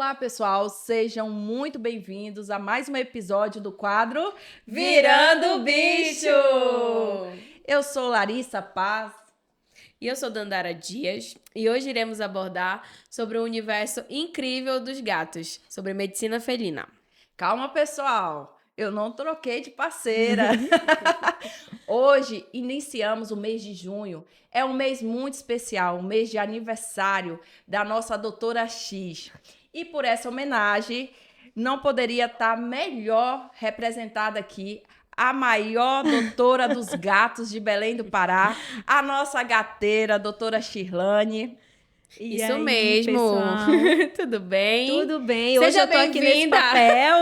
Olá, pessoal, sejam muito bem-vindos a mais um episódio do quadro Virando Bicho! Eu sou Larissa Paz. E eu sou Dandara Dias, e hoje iremos abordar sobre o universo incrível dos gatos, sobre medicina felina. Calma, pessoal, eu não troquei de parceira. Hoje iniciamos o mês de junho. É um mês muito especial, um mês de aniversário da nossa doutora X. E por essa homenagem, não poderia estar melhor representada aqui a maior doutora dos gatos de Belém do Pará, a nossa gateira, a doutora Shirlane. E Isso aí, mesmo. pessoal? Tudo bem? Tudo bem? Seja Hoje eu tô aqui nesse bem-vinda. papel.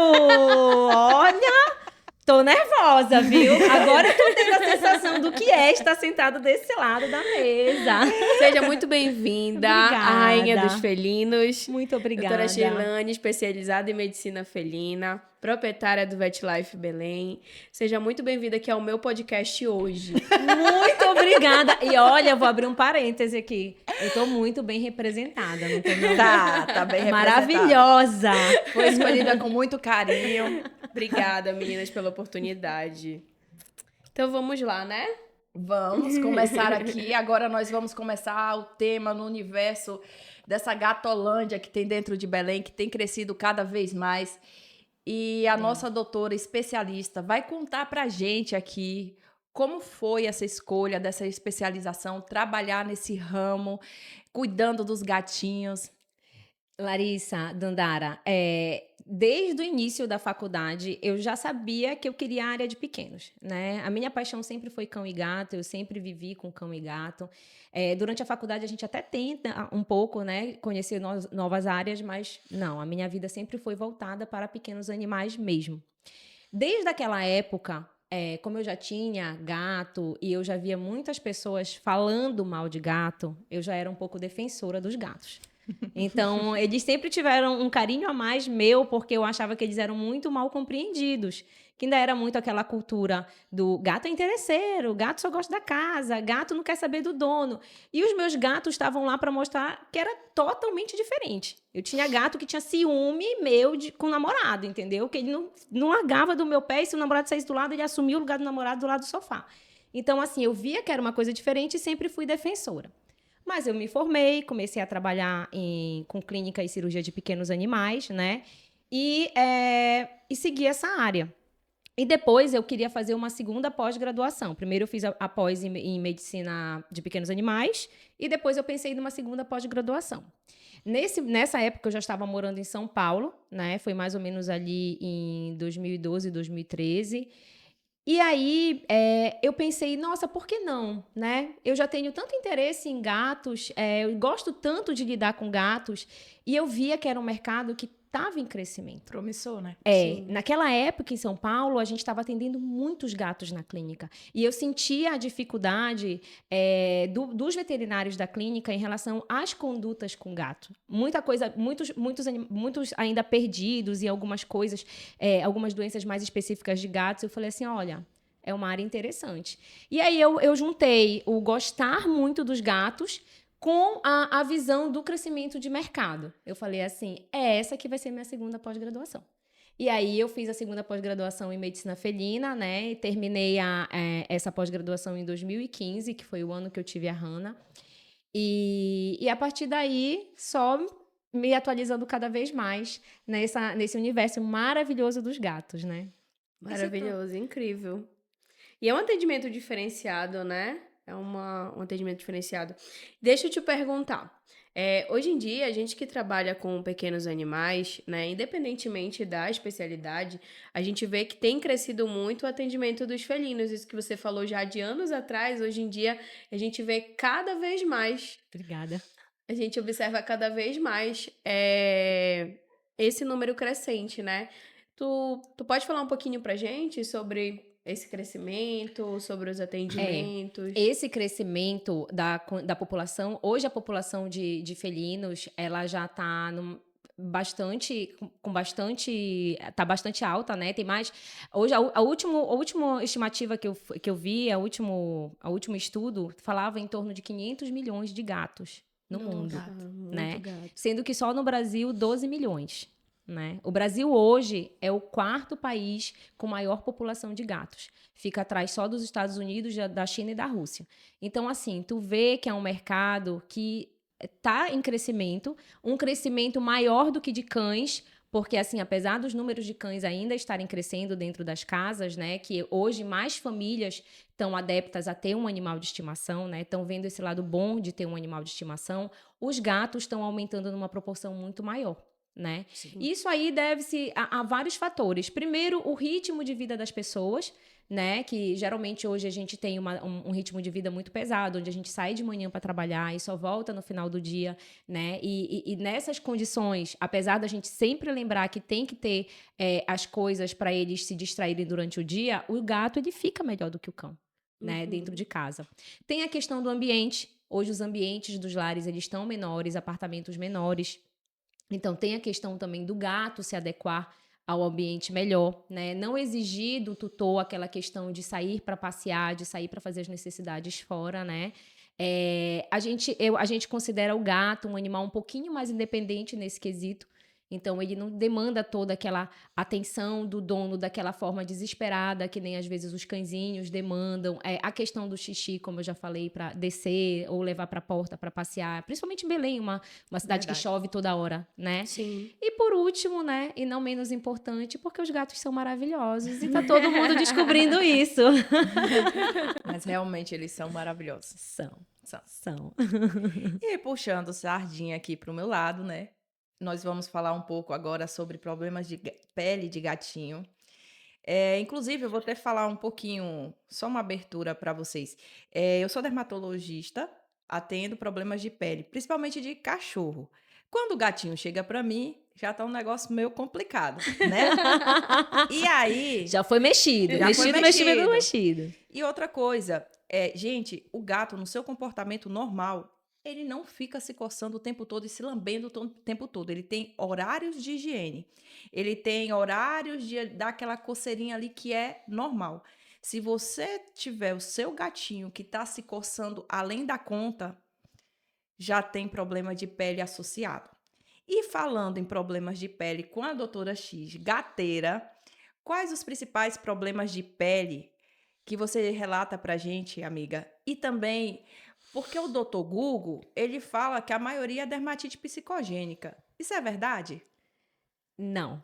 Olha, tô nervosa, viu? Agora eu tô tendo a sensação do que é estar sentado desse lado da mesa. Seja muito bem-vinda, a Obrigada. rainha dos felinos. Muito obrigada. Doutora Shirlane, especializada em medicina felina, proprietária do Vet Life Belém. Seja muito bem-vinda aqui ao meu podcast hoje. Muito obrigada. E olha, eu vou abrir um parêntese aqui. Eu tô muito bem representada, não tô não? Tá bem representada. Maravilhosa. Foi escolhida com muito carinho. Obrigada, meninas, pela oportunidade. Então vamos lá, né? Vamos começar aqui. Agora nós vamos começar o tema no universo dessa gatolândia que tem dentro de Belém, que tem crescido cada vez mais. E a nossa doutora especialista vai contar pra gente aqui como foi essa escolha dessa especialização, trabalhar nesse ramo, cuidando dos gatinhos. Larissa, Dandara, desde o início da faculdade, eu já sabia que eu queria a área de pequenos, né? A minha paixão sempre foi cão e gato, eu sempre vivi com cão e gato. Durante a faculdade, a gente até tenta um pouco, né, conhecer novas áreas, mas não, a minha vida sempre foi voltada para pequenos animais mesmo. Desde aquela época, como eu já tinha gato e eu já via muitas pessoas falando mal de gato, eu já era um pouco defensora dos gatos. Então, eles sempre tiveram um carinho a mais meu, porque eu achava que eles eram muito mal compreendidos. Que ainda era muito aquela cultura do gato é interesseiro, gato só gosta da casa, gato não quer saber do dono. E os meus gatos estavam lá para mostrar que era totalmente diferente. Eu tinha gato que tinha ciúme meu com o namorado, entendeu? Que ele não largava do meu pé e se o namorado saísse do lado, ele assumia o lugar do namorado do lado do sofá. Então, assim, eu via que era uma coisa diferente e sempre fui defensora. Mas eu me formei, comecei a trabalhar com clínica e cirurgia de pequenos animais, né? E segui essa área. E depois eu queria fazer uma segunda pós-graduação. Primeiro eu fiz a pós em medicina de pequenos animais e depois eu pensei numa segunda pós-graduação. Nessa época eu já estava morando em São Paulo, né? Foi mais ou menos ali em 2012, 2013. E aí, eu pensei, nossa, por que não, né? Eu já tenho tanto interesse em gatos, eu gosto tanto de lidar com gatos, e eu via que era um mercado que estava em crescimento. Promissor, né? Sim. Naquela época, em São Paulo, a gente estava atendendo muitos gatos na clínica. E eu sentia a dificuldade dos veterinários da clínica em relação às condutas com gato. Muita coisa, muitos ainda perdidos e algumas coisas, algumas doenças mais específicas de gatos. Eu falei assim, olha, é uma área interessante. E aí eu juntei o gostar muito dos gatos com a visão do crescimento de mercado. Eu falei assim, essa que vai ser minha segunda pós-graduação. E aí eu fiz a segunda pós-graduação em medicina felina, né? E terminei essa pós-graduação em 2015, que foi o ano que eu tive a Hannah. E a partir daí, só me atualizando cada vez mais nesse universo maravilhoso dos gatos, né? Maravilhoso, incrível. E é um atendimento diferenciado, né? É um atendimento diferenciado. Deixa eu te perguntar. Hoje em dia, a gente que trabalha com pequenos animais, né, independentemente da especialidade, a gente vê que tem crescido muito o atendimento dos felinos. Isso que você falou já de anos atrás, hoje em dia, a gente vê cada vez mais. Obrigada. A gente observa cada vez mais esse número crescente, né? Tu pode falar um pouquinho pra gente sobre esse crescimento, sobre os atendimentos? Esse crescimento da população, hoje a população de felinos, ela já está tá bastante alta, né? Tem mais. Hoje, a última estimativa que eu vi, o último estudo, falava em torno de 500 milhões de gatos no mundo, Nossa, muito né? gato. Sendo que só no Brasil 12 milhões, né? O Brasil hoje é o 4º país com maior população de gatos. Fica atrás só dos Estados Unidos, da China e da Rússia. Então, assim, tu vê que é um mercado que está em crescimento, um crescimento maior do que de cães, porque, assim, apesar dos números de cães ainda estarem crescendo dentro das casas, né, que hoje mais famílias estão adeptas a ter um animal de estimação, né, estão vendo esse lado bom de ter um animal de estimação, os gatos estão aumentando numa proporção muito maior, né? Sim. Isso aí deve-se a vários fatores. Primeiro, o ritmo de vida das pessoas, né? Que geralmente hoje a gente tem um ritmo de vida muito pesado, onde a gente sai de manhã para trabalhar e só volta no final do dia, né? E nessas condições, apesar da gente sempre lembrar que tem que ter as coisas para eles se distraírem durante o dia, o gato ele fica melhor do que o cão, né? Dentro de casa. Tem a questão do ambiente. Hoje os ambientes dos lares eles estão menores, apartamentos menores. Então, tem a questão também do gato se adequar ao ambiente melhor, né? Não exigir do tutor aquela questão de sair para passear, de sair para fazer as necessidades fora, né? A gente considera o gato um animal um pouquinho mais independente nesse quesito. Então, ele não demanda toda aquela atenção do dono daquela forma desesperada, que nem às vezes os cãezinhos demandam. A questão do xixi, como eu já falei, para descer ou levar para a porta para passear. Principalmente em Belém, uma cidade que Verdade. chove toda hora, né? Sim. E por último, né, e não menos importante, porque os gatos são maravilhosos e tá todo mundo descobrindo isso. Mas realmente eles são maravilhosos. São. São. E puxando sardinha aqui pro meu lado, né? Nós vamos falar um pouco agora sobre problemas de pele de gatinho. Inclusive, eu vou até falar um pouquinho, só uma abertura para vocês. Eu sou dermatologista, atendo problemas de pele, principalmente de cachorro. Quando o gatinho chega para mim, já tá um negócio meio complicado, né? E aí, Já foi mexido. Já foi mexido. e outra coisa, gente, o gato, no seu comportamento normal, ele não fica se coçando o tempo todo e se lambendo o tempo todo. Ele tem horários de higiene. Ele tem horários de dar aquela coceirinha ali que é normal. Se você tiver o seu gatinho que está se coçando além da conta, já tem problema de pele associado. E falando em problemas de pele com a doutora X, gateira, quais os principais problemas de pele que você relata pra gente, amiga? E também, porque o doutor Google, ele fala que a maioria é dermatite psicogênica. Isso é verdade? Não.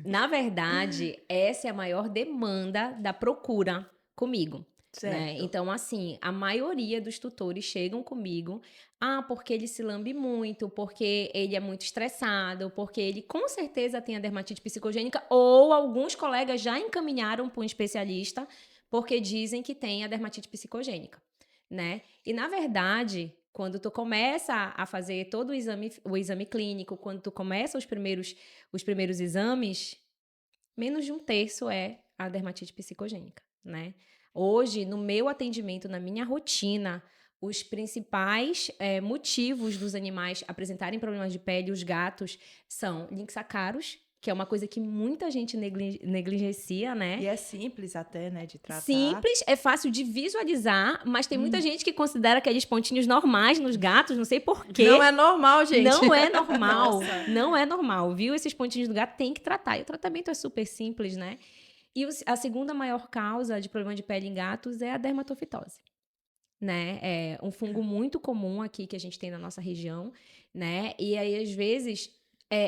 Na verdade, essa é a maior demanda da procura comigo. Né? Certo. Então, assim, a maioria dos tutores chegam comigo, porque ele se lambe muito, porque ele é muito estressado, porque ele com certeza tem a dermatite psicogênica, ou alguns colegas já encaminharam para um especialista porque dizem que tem a dermatite psicogênica, né? E na verdade, quando tu começa a fazer todo o exame clínico, quando tu começa os primeiros exames, menos de 1/3 é a dermatite psicogênica, né? Hoje, no meu atendimento, na minha rotina, os principais motivos dos animais apresentarem problemas de pele, os gatos, são linksacaros, que é uma coisa que muita gente negligencia, né? E é simples até, né, de tratar. Simples, é fácil de visualizar, mas tem muita gente que considera aqueles pontinhos normais nos gatos, não sei porquê. Não é normal, gente. Não é normal, Nossa. não é normal, viu? Esses pontinhos do gato tem que tratar. E o tratamento é super simples, né? E a segunda maior causa de problema de pele em gatos é a dermatofitose, né? É um fungo muito comum aqui que a gente tem na nossa região, né? E aí, às vezes,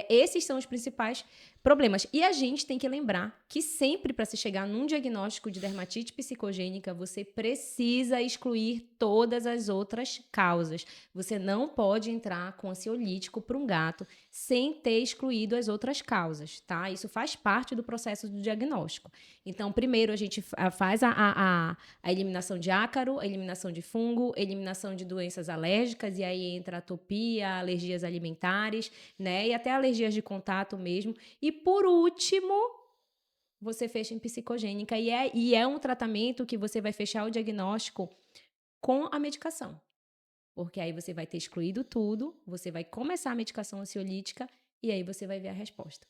esses são os principais problemas. E a gente tem que lembrar que sempre para se chegar num diagnóstico de dermatite psicogênica, você precisa excluir todas as outras causas. Você não pode entrar com ansiolítico para um gato sem ter excluído as outras causas, tá? Isso faz parte do processo do diagnóstico. Então, primeiro a gente faz a eliminação de ácaro, a eliminação de fungo, eliminação de doenças alérgicas, e aí entra atopia, alergias alimentares, né? E até alergias de contato mesmo. E por último, você fecha em psicogênica. E é um tratamento que você vai fechar o diagnóstico com a medicação. Porque aí você vai ter excluído tudo, você vai começar a medicação ansiolítica e aí você vai ver a resposta.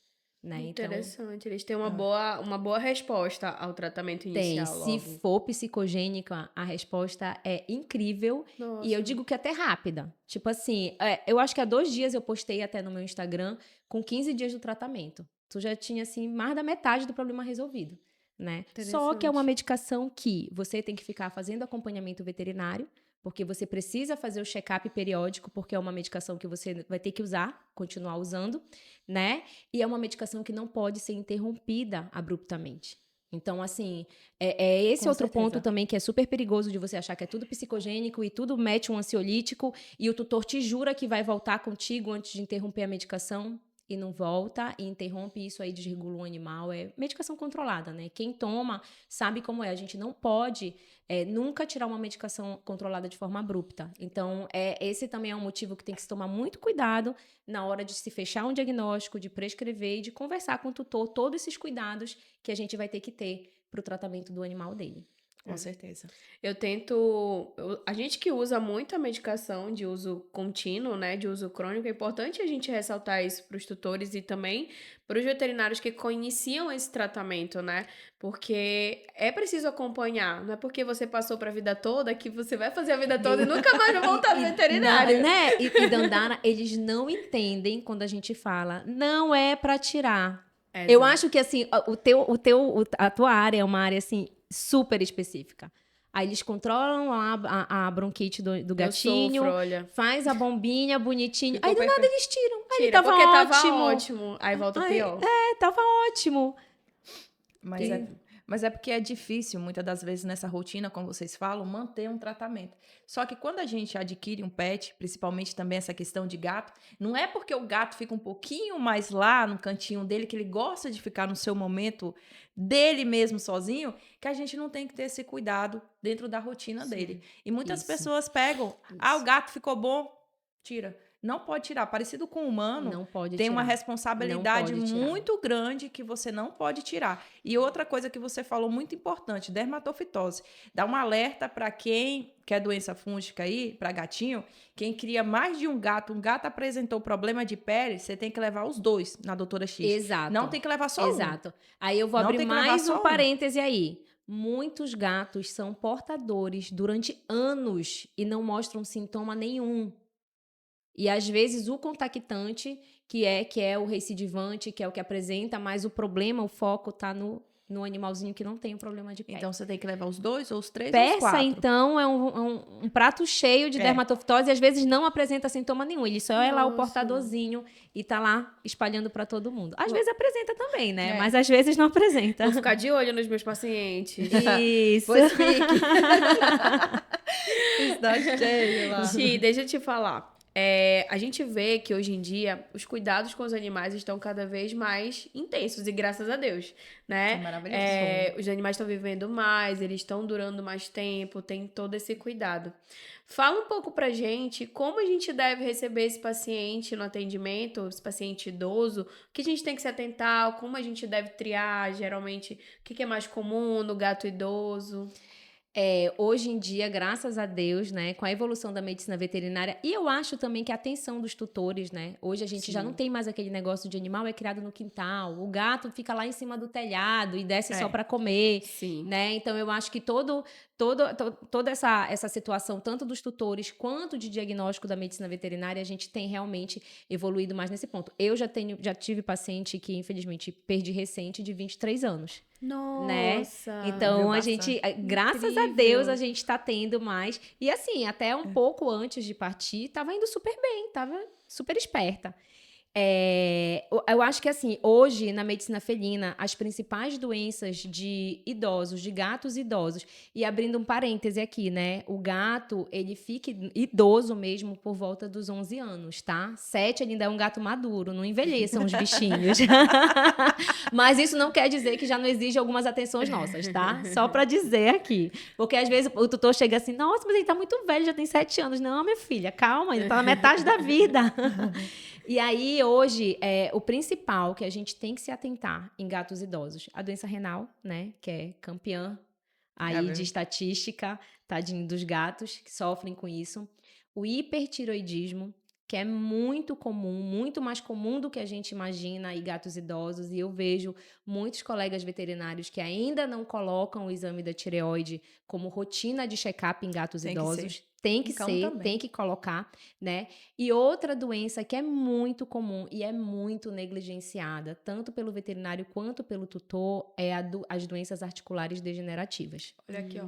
né? Então, Interessante. Eles têm uma boa resposta ao tratamento tem. inicial Se logo. for psicogênica, a resposta é incrível. E eu Nossa. digo que até rápida. Tipo assim, eu acho que há 2 dias eu postei até no meu Instagram com 15 dias do tratamento. Tu já tinha, assim, mais da metade do problema resolvido, né? Só que é uma Interessante. medicação que você tem que ficar fazendo acompanhamento veterinário, porque você precisa fazer o check-up periódico, porque é uma medicação que você vai ter que usar, continuar usando, né? E é uma medicação que não pode ser interrompida abruptamente. Então, assim, é esse Com outro ponto certeza. também que é super perigoso de você achar que é tudo psicogênico e tudo mete um ansiolítico e o tutor te jura que vai voltar contigo antes de interromper a medicação e não volta e interrompe, isso aí desregula o animal. É medicação controlada, né? Quem toma sabe como é. A gente não pode nunca tirar uma medicação controlada de forma abrupta. Então, esse também é um motivo que tem que se tomar muito cuidado na hora de se fechar um diagnóstico, de prescrever e de conversar com o tutor, todos esses cuidados que a gente vai ter que ter para o tratamento do animal dele. Com certeza. A gente que usa muito a medicação de uso contínuo, né, de uso crônico, é importante a gente ressaltar isso para os tutores e também para os veterinários que iniciam esse tratamento, né? Porque é preciso acompanhar, não é porque você passou para a vida toda que você vai fazer a vida toda e nunca mais vai voltar no veterinário. Né? E Dandara, eles não entendem quando a gente fala, não é para tirar. Eu acho que, assim, a tua área é uma área, assim, super específica. Aí eles controlam a bronquite do gatinho, Eu sofro, olha. faz a bombinha bonitinho. Ficou Aí do nada perfeito. eles tiram. Aí ele Tira, tava porque ótimo. tava ótimo. Aí volta Ai, pior. tava ótimo. Mas é porque é difícil, muitas das vezes, nessa rotina, como vocês falam, manter um tratamento. Só que quando a gente adquire um pet, principalmente também essa questão de gato, não é porque o gato fica um pouquinho mais lá no cantinho dele, que ele gosta de ficar no seu momento dele mesmo sozinho, que a gente não tem que ter esse cuidado dentro da rotina dele. E muitas Isso. pessoas pegam, o gato ficou bom, tira. Não pode tirar. Parecido com o humano, Não pode tem tirar. uma Não responsabilidade pode tirar. muito grande que você não pode tirar. E outra coisa que você falou muito importante, dermatofitose. Dá um alerta para quem quer doença fúngica aí, para gatinho, quem cria mais de um gato apresentou problema de pele, você tem que levar os 2 na doutora X. Exato. Não tem que levar só um. Exato. Aí eu vou Não abrir tem que levar mais só um um. parêntese aí. Muitos gatos são portadores durante anos e não mostram sintoma nenhum. E às vezes o contactante, que é o recidivante, que é o que apresenta, mas o problema, o foco tá no animalzinho que não tem o problema de pele. Então você tem que levar os 2 ou os 3 ou os Persa, 4. então, é um prato cheio de dermatofitose e às vezes não apresenta sintoma nenhum. Ele só é lá o portadorzinho e tá lá espalhando para todo mundo. Às vezes apresenta também, né? Mas às vezes não apresenta. Vou ficar de olho nos meus pacientes. Isso. Pois fique. Está cheio lá. Gi, deixa eu te falar. A gente vê que hoje em dia os cuidados com os animais estão cada vez mais intensos, e graças a Deus, né? Isso é maravilhoso. Os animais estão vivendo mais, eles estão durando mais tempo, tem todo esse cuidado. Fala um pouco pra gente como a gente deve receber esse paciente no atendimento, esse paciente idoso, o que a gente tem que se atentar, como a gente deve triar, geralmente, o que é mais comum no gato idoso. Hoje em dia, graças a Deus, né, com a evolução da medicina veterinária, e eu acho também que a atenção dos tutores, né, hoje a gente já não tem mais aquele negócio de animal é criado no quintal, o gato fica lá em cima do telhado e desce só para comer, Sim. né, então eu acho que toda essa situação, tanto dos tutores quanto de diagnóstico da medicina veterinária, a gente tem realmente evoluído mais nesse ponto. Eu já tive paciente que, infelizmente, perdi recente de 23 anos. Nossa! Né? Então, a gente, graças a Deus, a gente tá tendo mais. E assim, até um pouco antes de partir, tava indo super bem, tava super esperta. Eu acho que assim, hoje na medicina felina, as principais doenças de idosos, de gatos idosos, e abrindo um parêntese aqui, né? O gato, ele fica idoso mesmo por volta dos 11 anos, tá? 7 ele ainda é um gato maduro, não envelheçam os bichinhos. Mas isso não quer dizer que já não exige algumas atenções nossas, tá? Só pra dizer aqui. Porque às vezes o tutor chega assim, nossa, mas ele tá muito velho, já tem 7 anos. Não, minha filha, calma, ainda tá na metade da vida. E aí, hoje, o principal que a gente tem que se atentar em gatos idosos, a doença renal, né, que é campeã aí de estatística, tadinho dos gatos que sofrem com isso, o hipertiroidismo que é muito comum, muito mais comum do que a gente imagina em gatos idosos, e eu vejo muitos colegas veterinários que ainda não colocam o exame da tireoide como rotina de check-up em gatos Tem que idosos. ser. Tem que Em cão ser, também. tem que colocar, né? E outra doença que é muito comum e é muito negligenciada, tanto pelo veterinário quanto pelo tutor, é as doenças articulares degenerativas. Olha aqui, ó.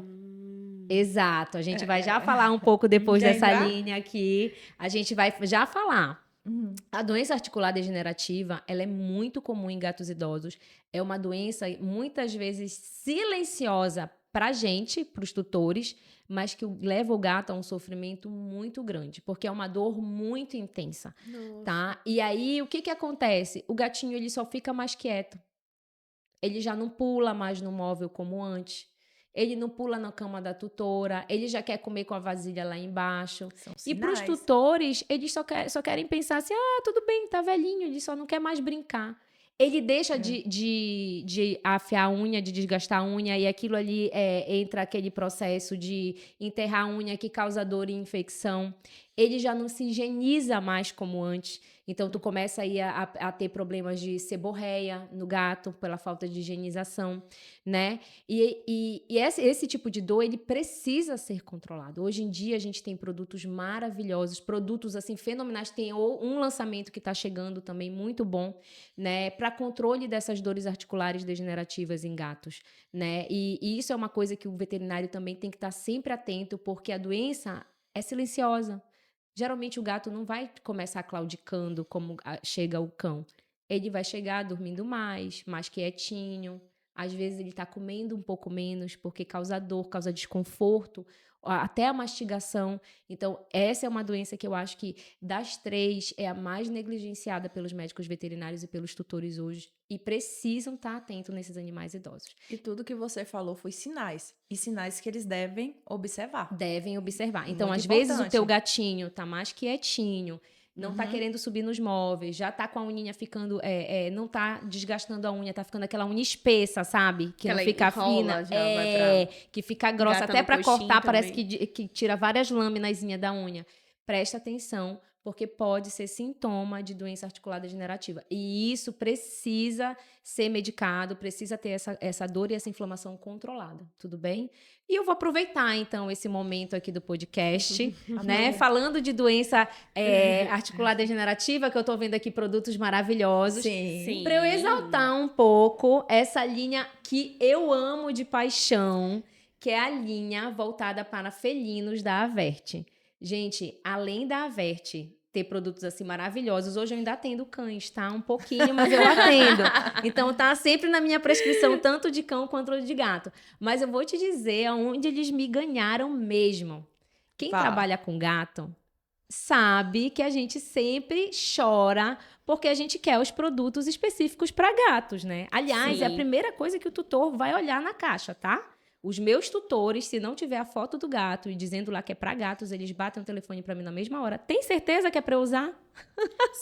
Exato, a gente vai já falar um pouco depois Quer dessa entrar? linha aqui, a gente vai já falar. Uhum. A doença articular degenerativa, ela é muito comum em gatos idosos, é uma doença muitas vezes silenciosa para a gente, para os tutores, mas que leva o gato a um sofrimento muito grande, porque é uma dor muito intensa, Nossa. tá? E aí, o que que acontece? O gatinho, ele só fica mais quieto. Ele já não pula mais no móvel como antes. Ele não pula na cama da tutora. Ele já quer comer com a vasilha lá embaixo. São E para os sinais. tutores, eles só querem pensar assim: ah, tudo bem, tá velhinho, ele só não quer mais brincar. Ele deixa de afiar a unha, de desgastar a unha, e aquilo ali entra aquele processo de enterrar a unha que causa dor e infecção. Ele já não se higieniza mais como antes. Então, tu começa aí a ter problemas de seborreia no gato, pela falta de higienização, né? E esse tipo de dor, ele precisa ser controlado. Hoje em dia, a gente tem produtos maravilhosos, produtos, assim, fenomenais. Tem um lançamento que está chegando também, muito bom, né? Para controle dessas dores articulares degenerativas em gatos, né? E isso é uma coisa que o veterinário também tem que estar sempre atento, porque a doença é silenciosa. Geralmente o gato não vai começar claudicando como chega o cão. Ele vai chegar dormindo mais quietinho. Às vezes ele está comendo um pouco menos porque causa dor, causa desconforto, até a mastigação. Então, essa é uma doença que eu acho que das três é a mais negligenciada pelos médicos veterinários e pelos tutores hoje. E precisam estar atentos nesses animais idosos. E tudo que você falou foi sinais. E sinais que eles devem observar. Devem observar. Então, Muito às vezes, o importante. teu gatinho tá mais quietinho, não tá Uhum. querendo subir nos móveis, já tá com a uninha ficando, não tá desgastando a unha, tá ficando aquela unha espessa, sabe? Que Ela não fica enrola, fina. já vai Que fica grossa. Gata Até no pra coxinho cortar, parece também. que tira várias lâminazinhas da unha. Presta atenção, porque pode ser sintoma de doença articular degenerativa. E isso precisa ser medicado, precisa ter essa dor e essa inflamação controlada, tudo bem? E eu vou aproveitar, então, esse momento aqui do podcast, né? Falando de doença articular degenerativa, que eu tô vendo aqui produtos maravilhosos. Sim. Para eu exaltar um pouco essa linha que eu amo de paixão, que é a linha voltada para felinos da Averte. Gente, além da Averte ter produtos assim maravilhosos, hoje eu ainda atendo cães, tá? Um pouquinho, mas eu atendo. Então tá sempre na minha prescrição, tanto de cão quanto de gato. Mas eu vou te dizer aonde eles me ganharam mesmo. Quem Fala. trabalha com gato sabe que a gente sempre chora porque a gente quer os produtos específicos para gatos, né? Aliás, é a Sim. primeira coisa que o tutor vai olhar na caixa, tá? Os meus tutores, se não tiver a foto do gato e dizendo lá que é para gatos, eles batem o telefone para mim na mesma hora. Tem certeza que é para eu usar?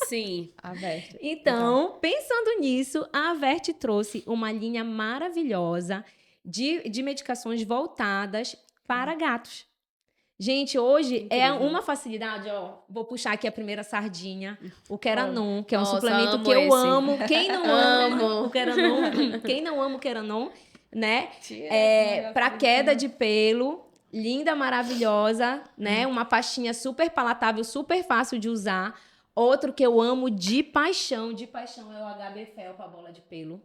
Sim. Averte. Então, pensando nisso, a Averte trouxe uma linha maravilhosa de medicações voltadas para gatos. Gente, hoje é Incrível. uma facilidade, ó. Vou puxar aqui a primeira sardinha, o Queranon, que é um Nossa, suplemento amo que eu esse. amo. Quem não ama Amo. o Queranon? Quem não ama o Queranon, né? Tira Para queda de pelo, linda, maravilhosa, né? Uma pastinha super palatável, super fácil de usar. Outro que eu amo de paixão é o HB Fel para bola de pelo.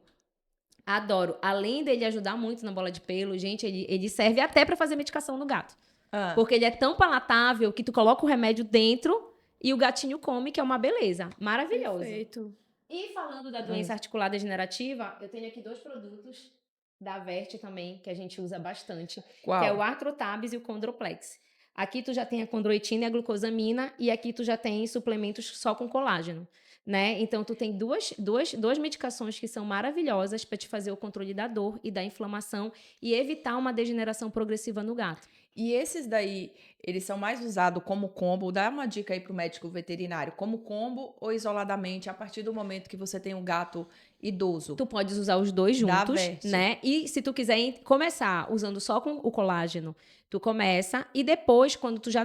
Adoro. Além dele ajudar muito na bola de pelo, gente, ele serve até para fazer medicação no gato. Ah, Porque ele é tão palatável que tu coloca o remédio dentro e o gatinho come, que é uma beleza. Maravilhoso. Perfeito. E falando da doença articular degenerativa, eu tenho aqui 2 produtos da Averte também, que a gente usa bastante, qual? que é o Arthrotabs e o Chondroplex. Aqui tu já tem a chondroitina e a glucosamina, e aqui tu já tem suplementos só com colágeno, né? Então tu tem duas medicações que são maravilhosas para te fazer o controle da dor e da inflamação e evitar uma degeneração progressiva no gato. E esses daí, eles são mais usados como combo? Dá uma dica aí pro médico veterinário, como combo ou isoladamente, a partir do momento que você tem um gato idoso? Tu podes usar os dois Da juntos, Verte. né? E se tu quiser começar usando só com o colágeno, tu começa e depois, quando tu já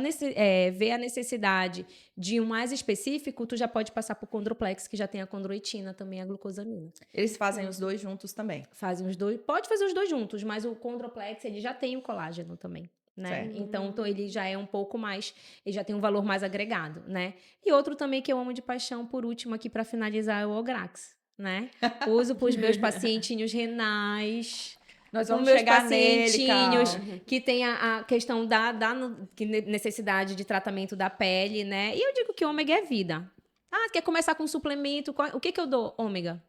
vê a necessidade de um mais específico, tu já pode passar pro Condroplex, que já tem a condroitina, também a glucosamina. Eles fazem os dois juntos também. Fazem os dois, pode fazer os dois juntos, mas o Condroplex, ele já tem o colágeno também. Né? Certo. Então, ele já é um pouco mais, ele já tem um valor mais agregado, né? E outro também que eu amo de paixão, por último aqui para finalizar, é o Ograx, né? Uso para os meus pacientinhos renais, Nós os vamos meus chegar nele, pacientinhos calma. que tem a questão que necessidade de tratamento da pele, né? E eu digo que ômega é vida. Ah, quer começar com suplemento? O que eu dou? Ômega.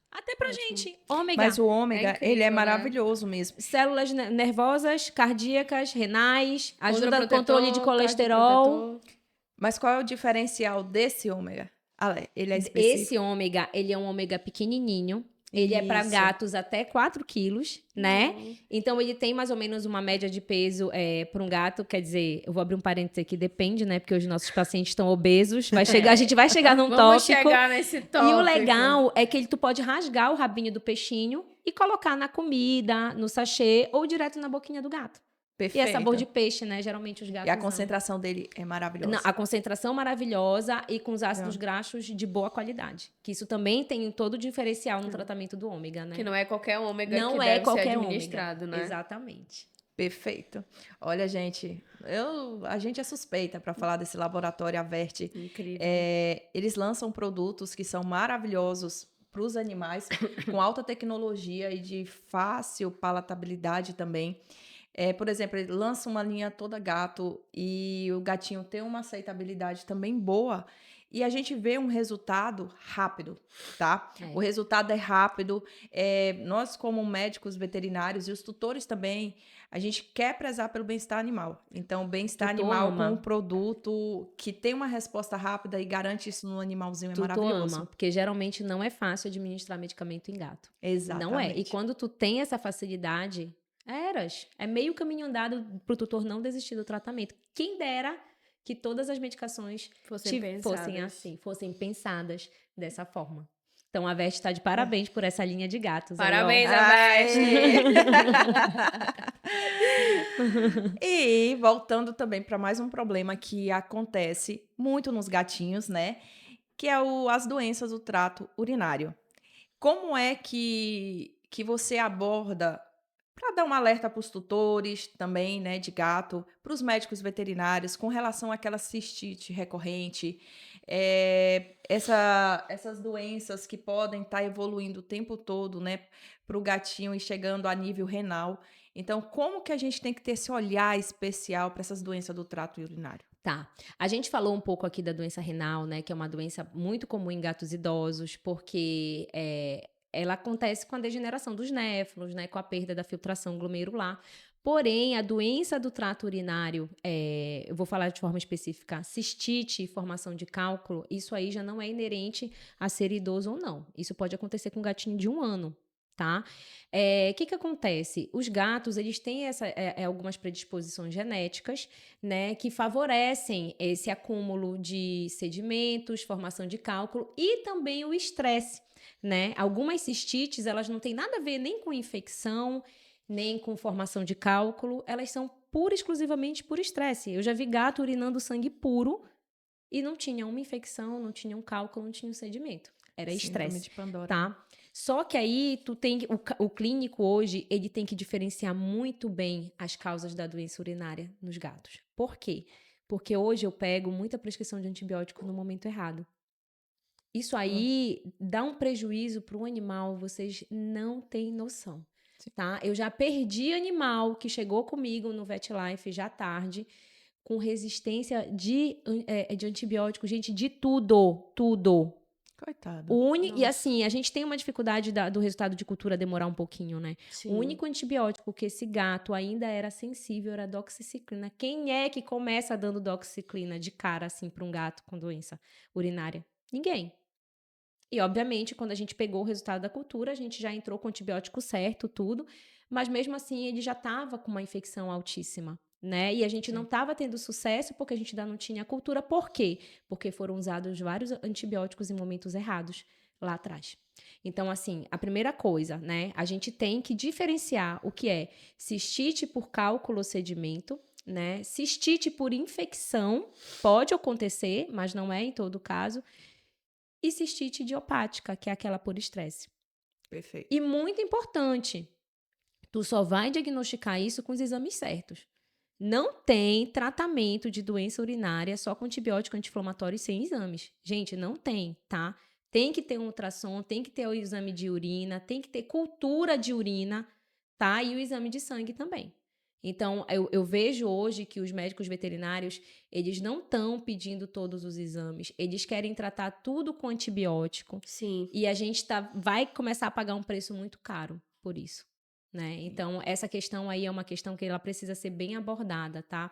Até pra gente, ômega. Mas o ômega, incrível, ele é né? maravilhoso mesmo. Células nervosas, cardíacas, renais, ajuda no Controprotetor, controle de colesterol. cardioprotetor. Mas qual é o diferencial desse ômega? Ale, ele é específico? Esse ômega, ele é um ômega pequenininho. Ele é para Isso. gatos até 4 quilos, né? Então, ele tem mais ou menos uma média de peso para um gato. Quer dizer, eu vou abrir um parênteses aqui, depende, né? Porque os nossos pacientes estão obesos. A gente vai chegar num Vamos tópico. chegar nesse tópico. E o legal é que tu pode rasgar o rabinho do peixinho e colocar na comida, no sachê ou direto na boquinha do gato. Perfeito. E é sabor de peixe, né? Geralmente os gatos E a amam. concentração dele é maravilhosa. Não, a concentração maravilhosa e com os ácidos graxos de boa qualidade. Que isso também tem todo o diferencial no tratamento do ômega, né? Que não é qualquer ômega Não que é deve qualquer ser ômega. administrado, né? Exatamente. Perfeito. Olha, gente, a gente é suspeita para falar desse laboratório Averte. Incrível. Eles lançam produtos que são maravilhosos para os animais, com alta tecnologia e de fácil palatabilidade também. Por exemplo, ele lança uma linha toda gato e o gatinho tem uma aceitabilidade também boa. E a gente vê um resultado rápido, tá? É. O resultado é rápido. Nós, como médicos veterinários e os tutores também, a gente quer prezar pelo bem-estar animal. Então, o bem-estar Tutor animal ama. com um produto que tem uma resposta rápida e garante isso no animalzinho é Tu maravilhoso. ama, porque geralmente não é fácil administrar medicamento em gato. Exatamente. Não é. E quando tu tem essa facilidade, é meio caminho andado pro tutor não desistir do tratamento. Quem dera que todas as medicações fossem pensadas dessa forma. Então, a Veste está de parabéns por essa linha de gatos. Parabéns, aí, E voltando também para mais um problema que acontece muito nos gatinhos, né? Que é as doenças do trato urinário. Como é que você aborda, para dar um alerta para os tutores também, né, de gato, para os médicos veterinários, com relação àquela cistite recorrente, essas doenças que podem estar evoluindo o tempo todo, né, para o gatinho e chegando a nível renal. Então, como que a gente tem que ter esse olhar especial para essas doenças do trato urinário? Tá. A gente falou um pouco aqui da doença renal, né? Que é uma doença muito comum em gatos idosos, porque ela acontece com a degeneração dos néfrons, né? Com a perda da filtração glomerular. Porém, a doença do trato urinário, eu vou falar de forma específica, cistite e formação de cálculo, isso aí já não é inerente a ser idoso ou não. Isso pode acontecer com um gatinho de 1 ano. Tá? Que acontece? Os gatos, eles têm algumas predisposições genéticas, né, que favorecem esse acúmulo de sedimentos, formação de cálculo e também o estresse, né? Algumas cistites, elas não têm nada a ver nem com infecção, nem com formação de cálculo, elas são pura e exclusivamente por estresse. Eu já vi gato urinando sangue puro e não tinha uma infecção, não tinha um cálculo, não tinha um sedimento. Era estresse, de Pandora. tá? Só que aí o clínico hoje, ele tem que diferenciar muito bem as causas da doença urinária nos gatos. Por quê? Porque hoje eu pego muita prescrição de antibiótico no momento errado. Isso aí dá um prejuízo para o animal, vocês não têm noção, tá? Eu já perdi animal que chegou comigo no VetLife já tarde, com resistência de antibiótico, gente, de tudo. Coitado. E assim, a gente tem uma dificuldade do resultado de cultura demorar um pouquinho, né? Sim. O único antibiótico que esse gato ainda era sensível era a doxiciclina. Quem é que começa dando doxiciclina de cara, assim, para um gato com doença urinária? Ninguém. E, obviamente, quando a gente pegou o resultado da cultura, a gente já entrou com o antibiótico certo, tudo, mas mesmo assim ele já estava com uma infecção altíssima. né? E a gente não estava tendo sucesso porque a gente ainda não tinha cultura. Por quê? Porque foram usados vários antibióticos em momentos errados lá atrás. Então, assim, a primeira coisa, né? A gente tem que diferenciar o que é cistite por cálculo ou sedimento, né? Cistite por infecção pode acontecer, mas não é em todo caso. E cistite idiopática, que é aquela por estresse. Perfeito. E muito importante, tu só vai diagnosticar isso com os exames certos. Não tem tratamento de doença urinária só com antibiótico anti-inflamatório sem exames. Gente, não tem, tá? Tem que ter um ultrassom, tem que ter o exame de urina, tem que ter cultura de urina, tá? E o exame de sangue também. Então, eu vejo hoje que os médicos veterinários, eles não estão pedindo todos os exames. Eles querem tratar tudo com antibiótico. Sim. E a gente vai começar a pagar um preço muito caro por isso, né? Então, essa questão aí é uma questão que ela precisa ser bem abordada, tá?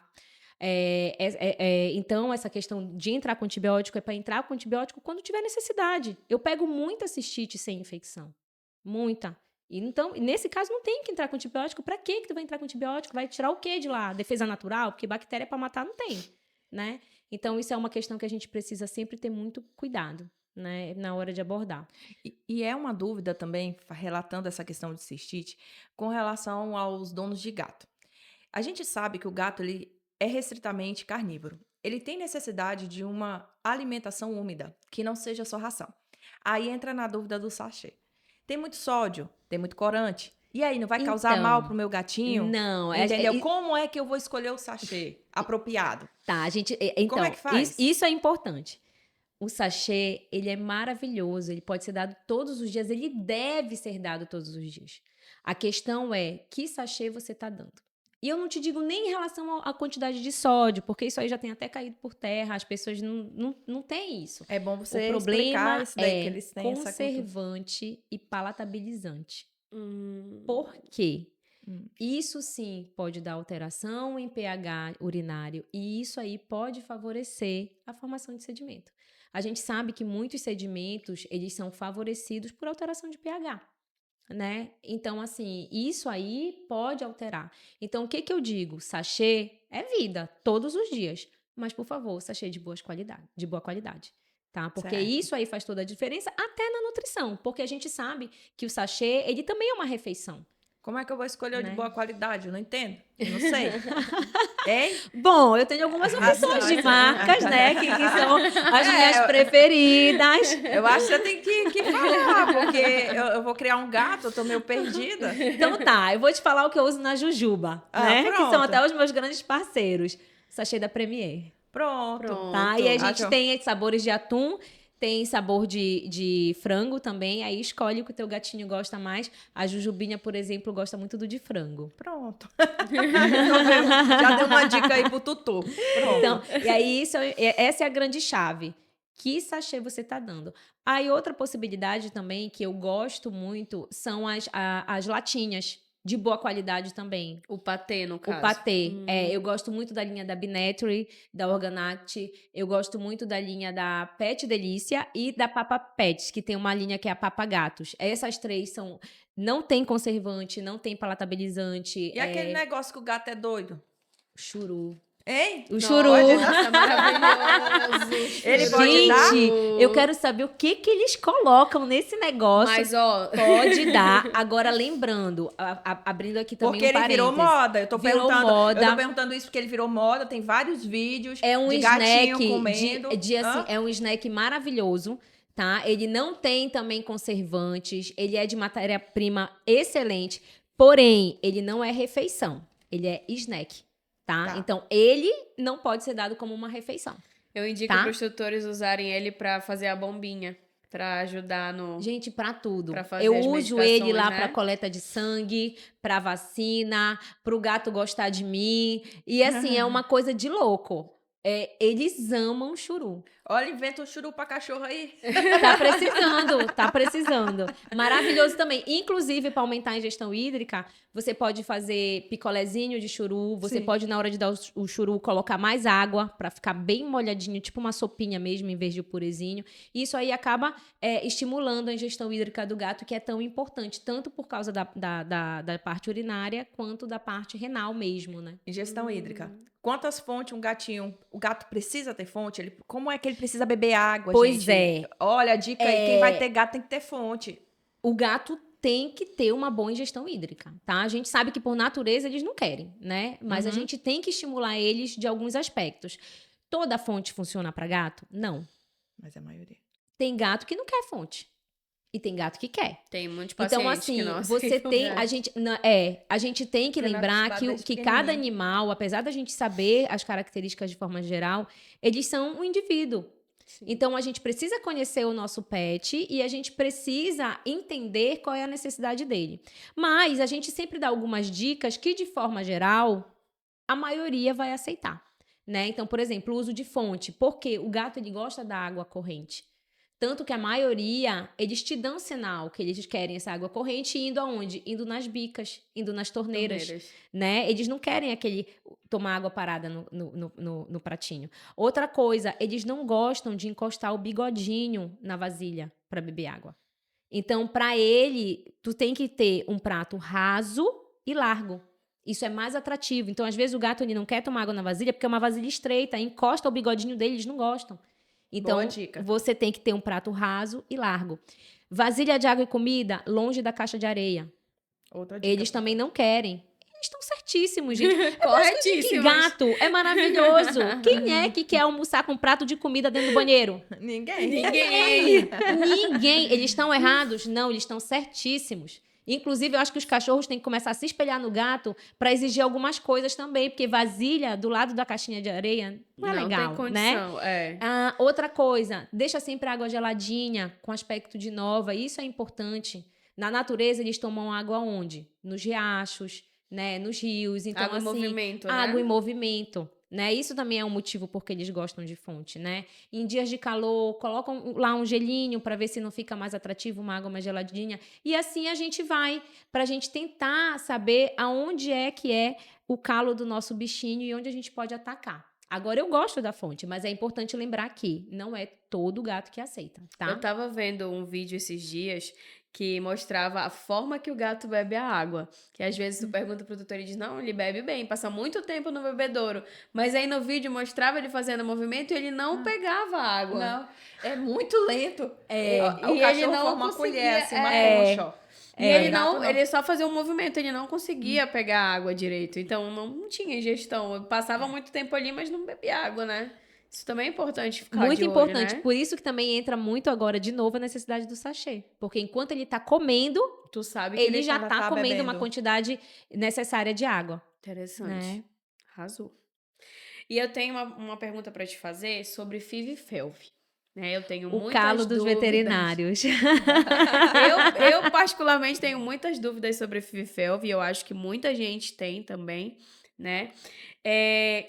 Então, essa questão de entrar com antibiótico é para entrar com antibiótico quando tiver necessidade. Eu pego muita cistite sem infecção. Muita. Então, nesse caso, não tem que entrar com antibiótico. Para que tu vai entrar com antibiótico? Vai tirar o quê de lá? Defesa natural? Porque bactéria para matar não tem, né? Então, isso é uma questão que a gente precisa sempre ter muito cuidado, né, na hora de abordar. E é uma dúvida também, relatando essa questão de cistite, com relação aos donos de gato. A gente sabe que o gato ele é restritamente carnívoro. Ele tem necessidade de uma alimentação úmida, que não seja só ração. Aí entra na dúvida do sachê. Tem muito sódio, tem muito corante. E aí, não vai causar Então, mal pro meu gatinho? Não, Entendeu? Como é que eu vou escolher o sachê apropriado? Tá, a gente. Então, Como é que faz? Isso é importante. O sachê, ele é maravilhoso, ele pode ser dado todos os dias, ele deve ser dado todos os dias. A questão é, que sachê você está dando? E eu não te digo nem em relação à quantidade de sódio, porque isso aí já tem até caído por terra, as pessoas não têm isso. É bom você O problema explicar isso daí, que é eles têm essa cultura. conservante e palatabilizante. Por quê? Isso sim pode dar alteração em pH urinário e isso aí pode favorecer a formação de sedimento. A gente sabe que muitos sedimentos, eles são favorecidos por alteração de pH, né? Então, assim, isso aí pode alterar. Então, o que eu digo? Sachê é vida, todos os dias. Mas, por favor, sachê de boa qualidade. Tá? Porque Certo. isso aí faz toda a diferença, até na nutrição. Porque a gente sabe que o sachê, ele também é uma refeição. Como é que eu vou escolher o de Né? boa qualidade? Eu não entendo. Eu não sei. Hein? Bom, eu tenho algumas opções de marcas, né? Que são as minhas preferidas. Eu acho que você tem que falar, porque eu vou criar um gato, eu tô meio perdida. Então tá, eu vou te falar o que eu uso na Jujuba, né? Que Pronto. são até os meus grandes parceiros. Sachê da Premier, Pronto. tá? E a gente Acho- tem sabores de atum, tem sabor de frango também. Aí escolhe o que o teu gatinho gosta mais. A Jujubinha, por exemplo, gosta muito do de frango. Pronto. Já deu uma dica aí pro Tutu. Pronto. Então, e aí essa é a grande chave. Que sachê você tá dando? Aí outra possibilidade também que eu gosto muito são as latinhas de boa qualidade também. O patê, no caso. O patê. Eu gosto muito da linha da Binetry, da Organact. Eu gosto muito da linha da Pet Delícia e da Papa Pets, que tem uma linha que é a Papa Gatos. Essas três são... Não tem conservante, não tem palatabilizante. E aquele negócio que o gato é doido? Churu. Hein? O churu. Nossa, maravilhoso. Ele pode dar? Gente, eu quero saber o que eles colocam nesse negócio. Mas, ó... Pode dar. Agora, lembrando, abrindo aqui também Porque um ele virou parênteses. moda. Eu tô Virou perguntando. moda. Eu tô perguntando isso porque ele virou moda. Tem vários vídeos É um de gatinho snack comendo. assim, é um snack maravilhoso, tá? Ele não tem também conservantes, ele é de matéria-prima excelente, porém, ele não é refeição, ele é snack, tá? Então, ele não pode ser dado como uma refeição. Eu indico Tá? para os tutores usarem ele para fazer a bombinha, para ajudar no... Gente, pra tudo. Pra fazer Eu as uso ele lá medicações, pra né? coleta de sangue, pra vacina, pro gato gostar de mim. E assim, é uma coisa de louco. Eles amam churu. Olha, inventa um churu pra cachorro aí. Tá precisando. Maravilhoso também. Inclusive, para aumentar a ingestão hídrica, você pode fazer picolézinho de churu, você Sim. pode, na hora de dar o churu, colocar mais água para ficar bem molhadinho, tipo uma sopinha mesmo, em vez de o purezinho. E isso aí acaba estimulando a ingestão hídrica do gato, que é tão importante, tanto por causa da parte urinária, quanto da parte renal mesmo, né? Ingestão hídrica. Quantas fontes o gato precisa ter fonte? Como é que ele precisa beber água, Pois gente? é. Olha, a dica aí, quem vai ter gato tem que ter fonte. O gato tem que ter uma boa ingestão hídrica, tá? A gente sabe que por natureza eles não querem, né? Mas a gente tem que estimular eles de alguns aspectos. Toda fonte funciona para gato? Não. Mas é a maioria. Tem gato que não quer fonte. E tem gato que quer. Tem muitos pacientes Então, assim, que não você aceitam tem. gato. A gente tem que Porque não é lembrar acostumado que, desde que cada pequenininho. animal, apesar da gente saber as características de forma geral, eles são um indivíduo. Então, a gente precisa conhecer o nosso pet e a gente precisa entender qual é a necessidade dele. Mas a gente sempre dá algumas dicas que, de forma geral, a maioria vai aceitar, né? Então, por exemplo, o uso de fonte. Porque o gato, ele gosta da água corrente. Tanto que a maioria, eles te dão sinal que eles querem essa água corrente indo aonde? Indo nas bicas, indo nas torneiras. Né? Eles não querem tomar água parada no pratinho. Outra coisa, eles não gostam de encostar o bigodinho na vasilha para beber água. Então, para ele, tu tem que ter um prato raso e largo. Isso é mais atrativo. Então, às vezes, o gato ele não quer tomar água na vasilha porque é uma vasilha estreita, encosta o bigodinho dele, eles não gostam. Então, Boa dica. você tem que ter um prato raso e largo. Vasilha de água e comida longe da caixa de areia. Outra dica. Eles também não querem. Eles estão certíssimos, gente. Que Corretíssimos. gato é maravilhoso. Quem é que quer almoçar com um prato de comida dentro do banheiro? Ninguém. Ninguém. Eles estão errados? Não, eles estão certíssimos. Inclusive, eu acho que os cachorros têm que começar a se espelhar no gato para exigir algumas coisas também, porque vasilha do lado da caixinha de areia não é legal, tem né? condição, é. Outra coisa, deixa sempre a água geladinha, com aspecto de nova, isso é importante. Na natureza, eles tomam água onde? Nos riachos, né? Nos rios. Então, Água em assim, movimento, né? água em movimento. Né? Isso também é um motivo porque eles gostam de fonte, né? Em dias de calor, colocam lá um gelinho para ver se não fica mais atrativo, uma água mais geladinha. E assim a gente vai, para a gente tentar saber aonde é que é o calo do nosso bichinho e onde a gente pode atacar. Agora, eu gosto da fonte, mas é importante lembrar que não é todo gato que aceita, tá? Eu tava vendo um vídeo esses dias que mostrava a forma que o gato bebe a água. Que às vezes tu pergunta pro tutor e diz, não, ele bebe bem, passa muito tempo no bebedouro. Mas aí no vídeo mostrava ele fazendo movimento e ele não pegava a água. Não, é muito lento. O E cachorro ele não forma uma conseguia, colher, assim, uma é. concha, ó. E ele Gato não, ele só fazia um movimento, ele não conseguia pegar a água direito. Então não tinha ingestão. Passava muito tempo ali, mas não bebia água, né? Isso também é importante ficar Muito de olho, importante. né? Por isso que também entra muito agora, de novo, a necessidade do sachê. Porque enquanto ele tá comendo, Tu sabe que ele já já tá tá comendo bebendo. uma quantidade necessária de água. Interessante. Né? Arrasou. E eu tenho uma pergunta pra te fazer sobre FIV e FeLV. Né? Eu tenho O muitas calo dos dúvidas. veterinários. Eu particularmente tenho muitas dúvidas sobre FIV e FeLV e eu acho que muita gente tem também, né?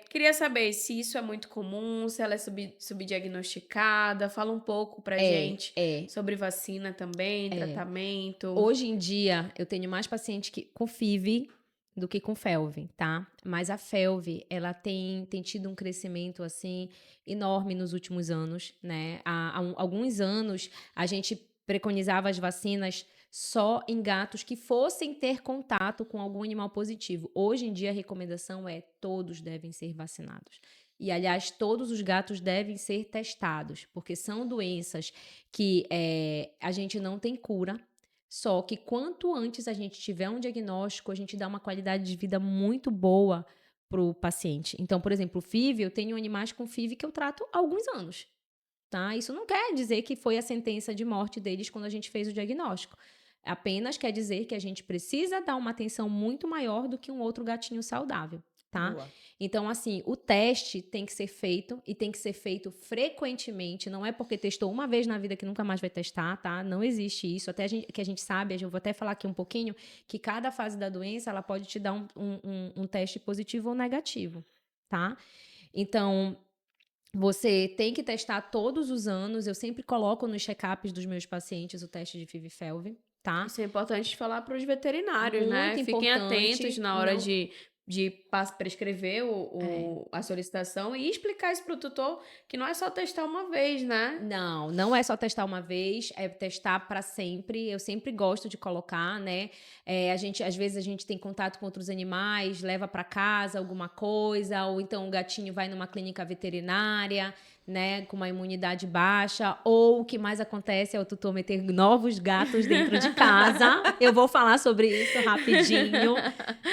Queria saber se isso é muito comum, se ela é subdiagnosticada. Fala um pouco pra gente sobre vacina também, tratamento. Hoje em dia, eu tenho mais paciente com FIV do que com FeLV, tá? Mas a FeLV, ela tem tido um crescimento, assim, enorme nos últimos anos, né? Há alguns anos, a gente preconizava as vacinas só em gatos que fossem ter contato com algum animal positivo. Hoje em dia, a recomendação é todos devem ser vacinados. E, aliás, todos os gatos devem ser testados, porque são doenças que a gente não tem cura. Só que quanto antes a gente tiver um diagnóstico, a gente dá uma qualidade de vida muito boa para o paciente. Então, por exemplo, o FIV, eu tenho animais com FIV que eu trato há alguns anos. Tá? Isso não quer dizer que foi a sentença de morte deles quando a gente fez o diagnóstico. Apenas quer dizer que a gente precisa dar uma atenção muito maior do que um outro gatinho saudável. Tá? Boa. Então, assim, o teste tem que ser feito e tem que ser feito frequentemente. Não é porque testou uma vez na vida que nunca mais vai testar, tá? Não existe isso. Até que a gente sabe, eu vou até falar aqui um pouquinho, que cada fase da doença, ela pode te dar um teste positivo ou negativo, tá? Então, Você tem que testar todos os anos. Eu sempre coloco nos check-ups dos meus pacientes o teste de FIV-FeLV, tá? Isso é importante falar para os veterinários, né? Muito Fiquem importante. atentos na hora Não, de prescrever é. a solicitação e explicar isso para o tutor, que não é só testar uma vez, né? Não é só testar uma vez, é testar para sempre. Eu sempre gosto de colocar, né? Às vezes a gente tem contato com outros animais, leva para casa alguma coisa, ou então o gatinho vai numa clínica veterinária, né, com uma imunidade baixa, ou o que mais acontece é o tutor meter novos gatos dentro de casa. Eu vou falar sobre isso rapidinho,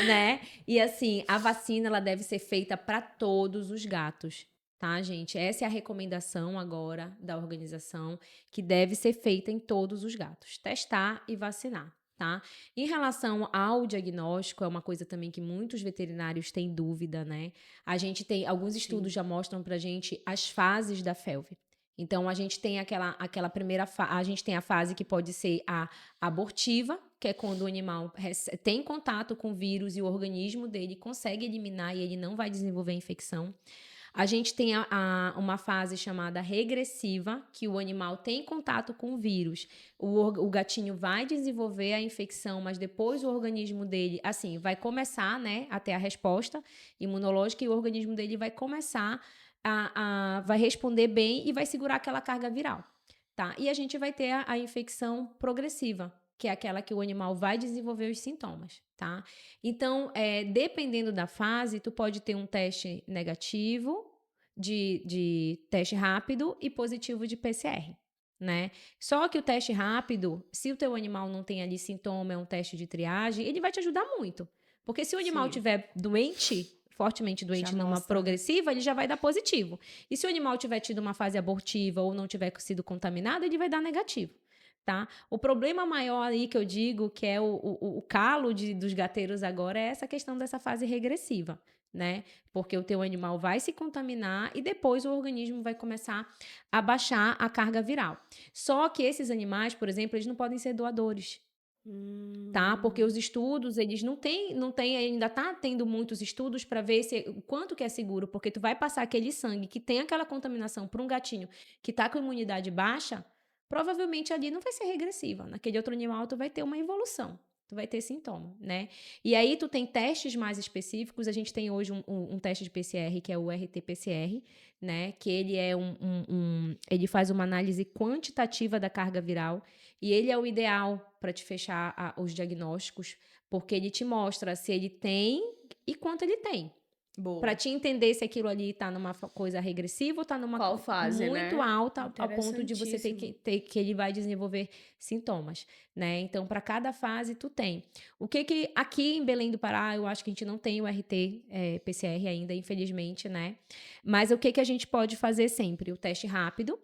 né? E assim, a vacina ela deve ser feita para todos os gatos. Tá, gente? Essa é a recomendação agora da organização, que deve ser feita em todos os gatos. Testar e vacinar, tá? Em relação ao diagnóstico, é uma coisa também que muitos veterinários têm dúvida, né? A gente tem, alguns estudos já mostram pra gente as fases da FeLV. Então, a gente tem aquela primeira fase, a gente tem a fase que pode ser a abortiva, que é quando o animal tem contato com o vírus e o organismo dele consegue eliminar e ele não vai desenvolver a infecção. A gente tem uma fase chamada regressiva, que o animal tem contato com o vírus. O gatinho vai desenvolver a infecção, mas depois o organismo dele, assim, vai começar, né, a ter a resposta imunológica e o organismo dele vai começar vai responder bem e vai segurar aquela carga viral, tá? E a gente vai ter a infecção progressiva, que é aquela que o animal vai desenvolver os sintomas, tá? Então, dependendo da fase, tu pode ter um teste negativo de teste rápido e positivo de PCR, né? Só que o teste rápido, se o teu animal não tem ali sintoma, é um teste de triagem, ele vai te ajudar muito. Porque se o animal estiver doente, fortemente doente Já numa mostra, progressiva, ele já vai dar positivo. E se o animal tiver tido uma fase abortiva ou não tiver sido contaminado, ele vai dar negativo. Tá? O problema maior aí que eu digo, que é o calo dos gateiros agora, é essa questão dessa fase regressiva, né? Porque o teu animal vai se contaminar e depois o organismo vai começar a baixar a carga viral. Só que esses animais, por exemplo, eles não podem ser doadores. Tá? Porque os estudos, eles não tem, ainda tá tendo muitos estudos para ver o quanto que é seguro, porque tu vai passar aquele sangue que tem aquela contaminação para um gatinho que tá com imunidade baixa, provavelmente ali não vai ser regressiva. Naquele outro animal tu vai ter uma evolução, tu vai ter sintoma, né? E aí tu tem testes mais específicos, a gente tem hoje um teste de PCR, que é o RT-PCR, né? Que ele é ele faz uma análise quantitativa da carga viral, e ele é o ideal para te fechar os diagnósticos, porque ele te mostra se ele tem e quanto ele tem. Boa. Para te entender se aquilo ali tá numa coisa regressiva ou tá numa Qual fase, muito né? alta, ao ponto de você ter que ele vai desenvolver sintomas, né? Então, para cada fase, tu tem. O que aqui em Belém do Pará, eu acho que a gente não tem o RT PCR ainda, infelizmente, né? Mas o que a gente pode fazer sempre? O teste rápido,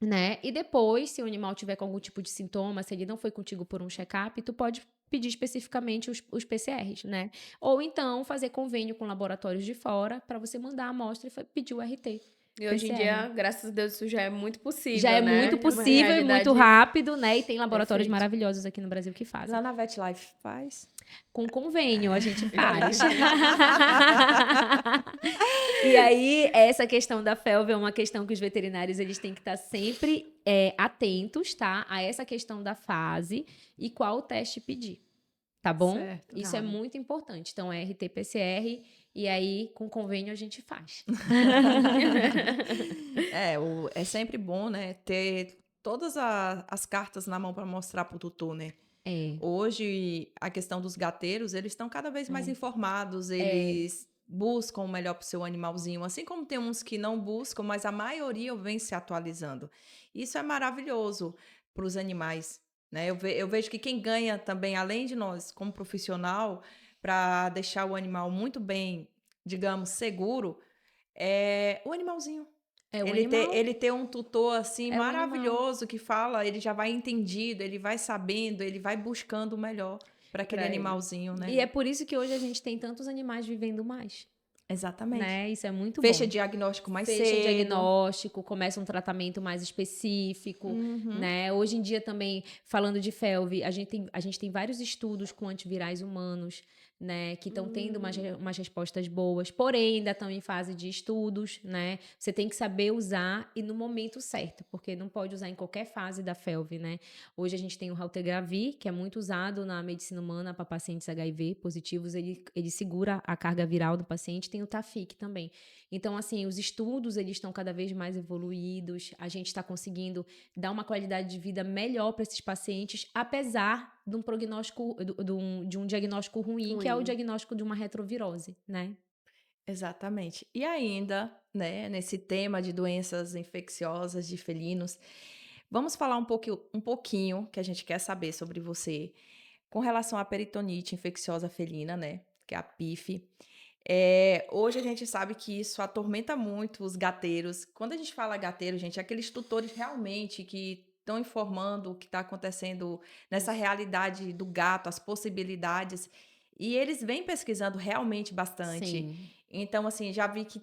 né? E depois, se o animal tiver com algum tipo de sintoma, se ele não foi contigo por um check-up, tu pode pedir especificamente os PCRs, né? Ou então fazer convênio com laboratórios de fora para você mandar a amostra e pedir o RT. E hoje em PCR. dia, graças a Deus, isso já é muito possível, Já é né? muito Uma possível e realidade muito rápido, né? E tem laboratórios perfeito. maravilhosos aqui no Brasil que fazem. Lá na VetLife faz. Com convênio a gente faz. E aí, essa questão da FeLV é uma questão que os veterinários eles têm que estar sempre atentos, tá? A essa questão da fase e qual teste pedir. Tá bom? Certo. Isso é muito importante. Então, é RT-PCR e aí, com convênio, a gente faz. É sempre bom, né, ter todas as cartas na mão para mostrar para o tutor, né? Hoje, a questão dos gateiros, eles estão cada vez mais informados, eles buscam o melhor para o seu animalzinho, assim como tem uns que não buscam, mas a maioria vem se atualizando. Isso é maravilhoso para os animais, né? Eu vejo que quem ganha também, além de nós, como profissional, para deixar o animal muito bem, digamos, seguro, é o animalzinho. Ele ter um tutor assim maravilhoso que fala, ele já vai entendido, ele vai sabendo, ele vai buscando o melhor para aquele animalzinho, né? E é por isso que hoje a gente tem tantos animais vivendo mais. Exatamente. né? Isso é muito Fecha bom. diagnóstico mais Fecha cedo. diagnóstico, começa um tratamento mais específico, Uhum. né? Hoje em dia também, falando de FeLV, a gente tem vários estudos com antivirais humanos, né? Que estão tendo umas respostas boas, porém ainda estão em fase de estudos, né? Você tem que saber usar e no momento certo, porque não pode usar em qualquer fase da FeLV, né? Hoje a gente tem o Raltegravir, que é muito usado na medicina humana para pacientes HIV positivos, ele segura a carga viral do paciente, tem o Tafic também. Então, assim, os estudos, eles estão cada vez mais evoluídos, a gente está conseguindo dar uma qualidade de vida melhor para esses pacientes, apesar de um prognóstico, de um diagnóstico ruim, que é o Ruim. diagnóstico de uma retrovirose, né? Exatamente. E ainda, né, nesse tema de doenças infecciosas de felinos, vamos falar um pouquinho que a gente quer saber sobre você com relação à peritonite infecciosa felina, né, que é a PIF. Hoje a gente sabe que isso atormenta muito os gateiros. Quando a gente fala gateiro, gente, é aqueles tutores realmente que estão informando o que está acontecendo nessa realidade do gato, as possibilidades. E eles vêm pesquisando realmente bastante. Sim. Então, assim, já vi que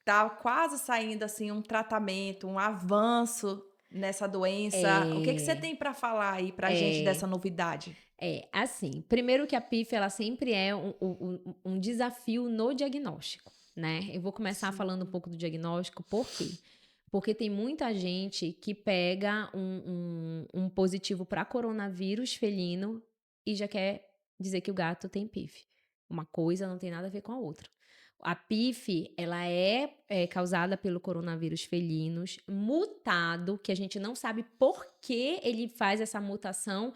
tá quase saindo assim um tratamento, um avanço nessa doença. O que que você tem para falar aí pra gente dessa novidade? Assim, primeiro que a PIF, ela sempre é um desafio no diagnóstico, né? Eu vou começar falando um pouco do diagnóstico, por quê? Porque tem muita gente que pega um positivo para coronavírus felino e já quer dizer que o gato tem PIF. Uma coisa não tem nada a ver com a outra. A PIF, ela é causada pelo coronavírus felinos mutado, que a gente não sabe por que ele faz essa mutação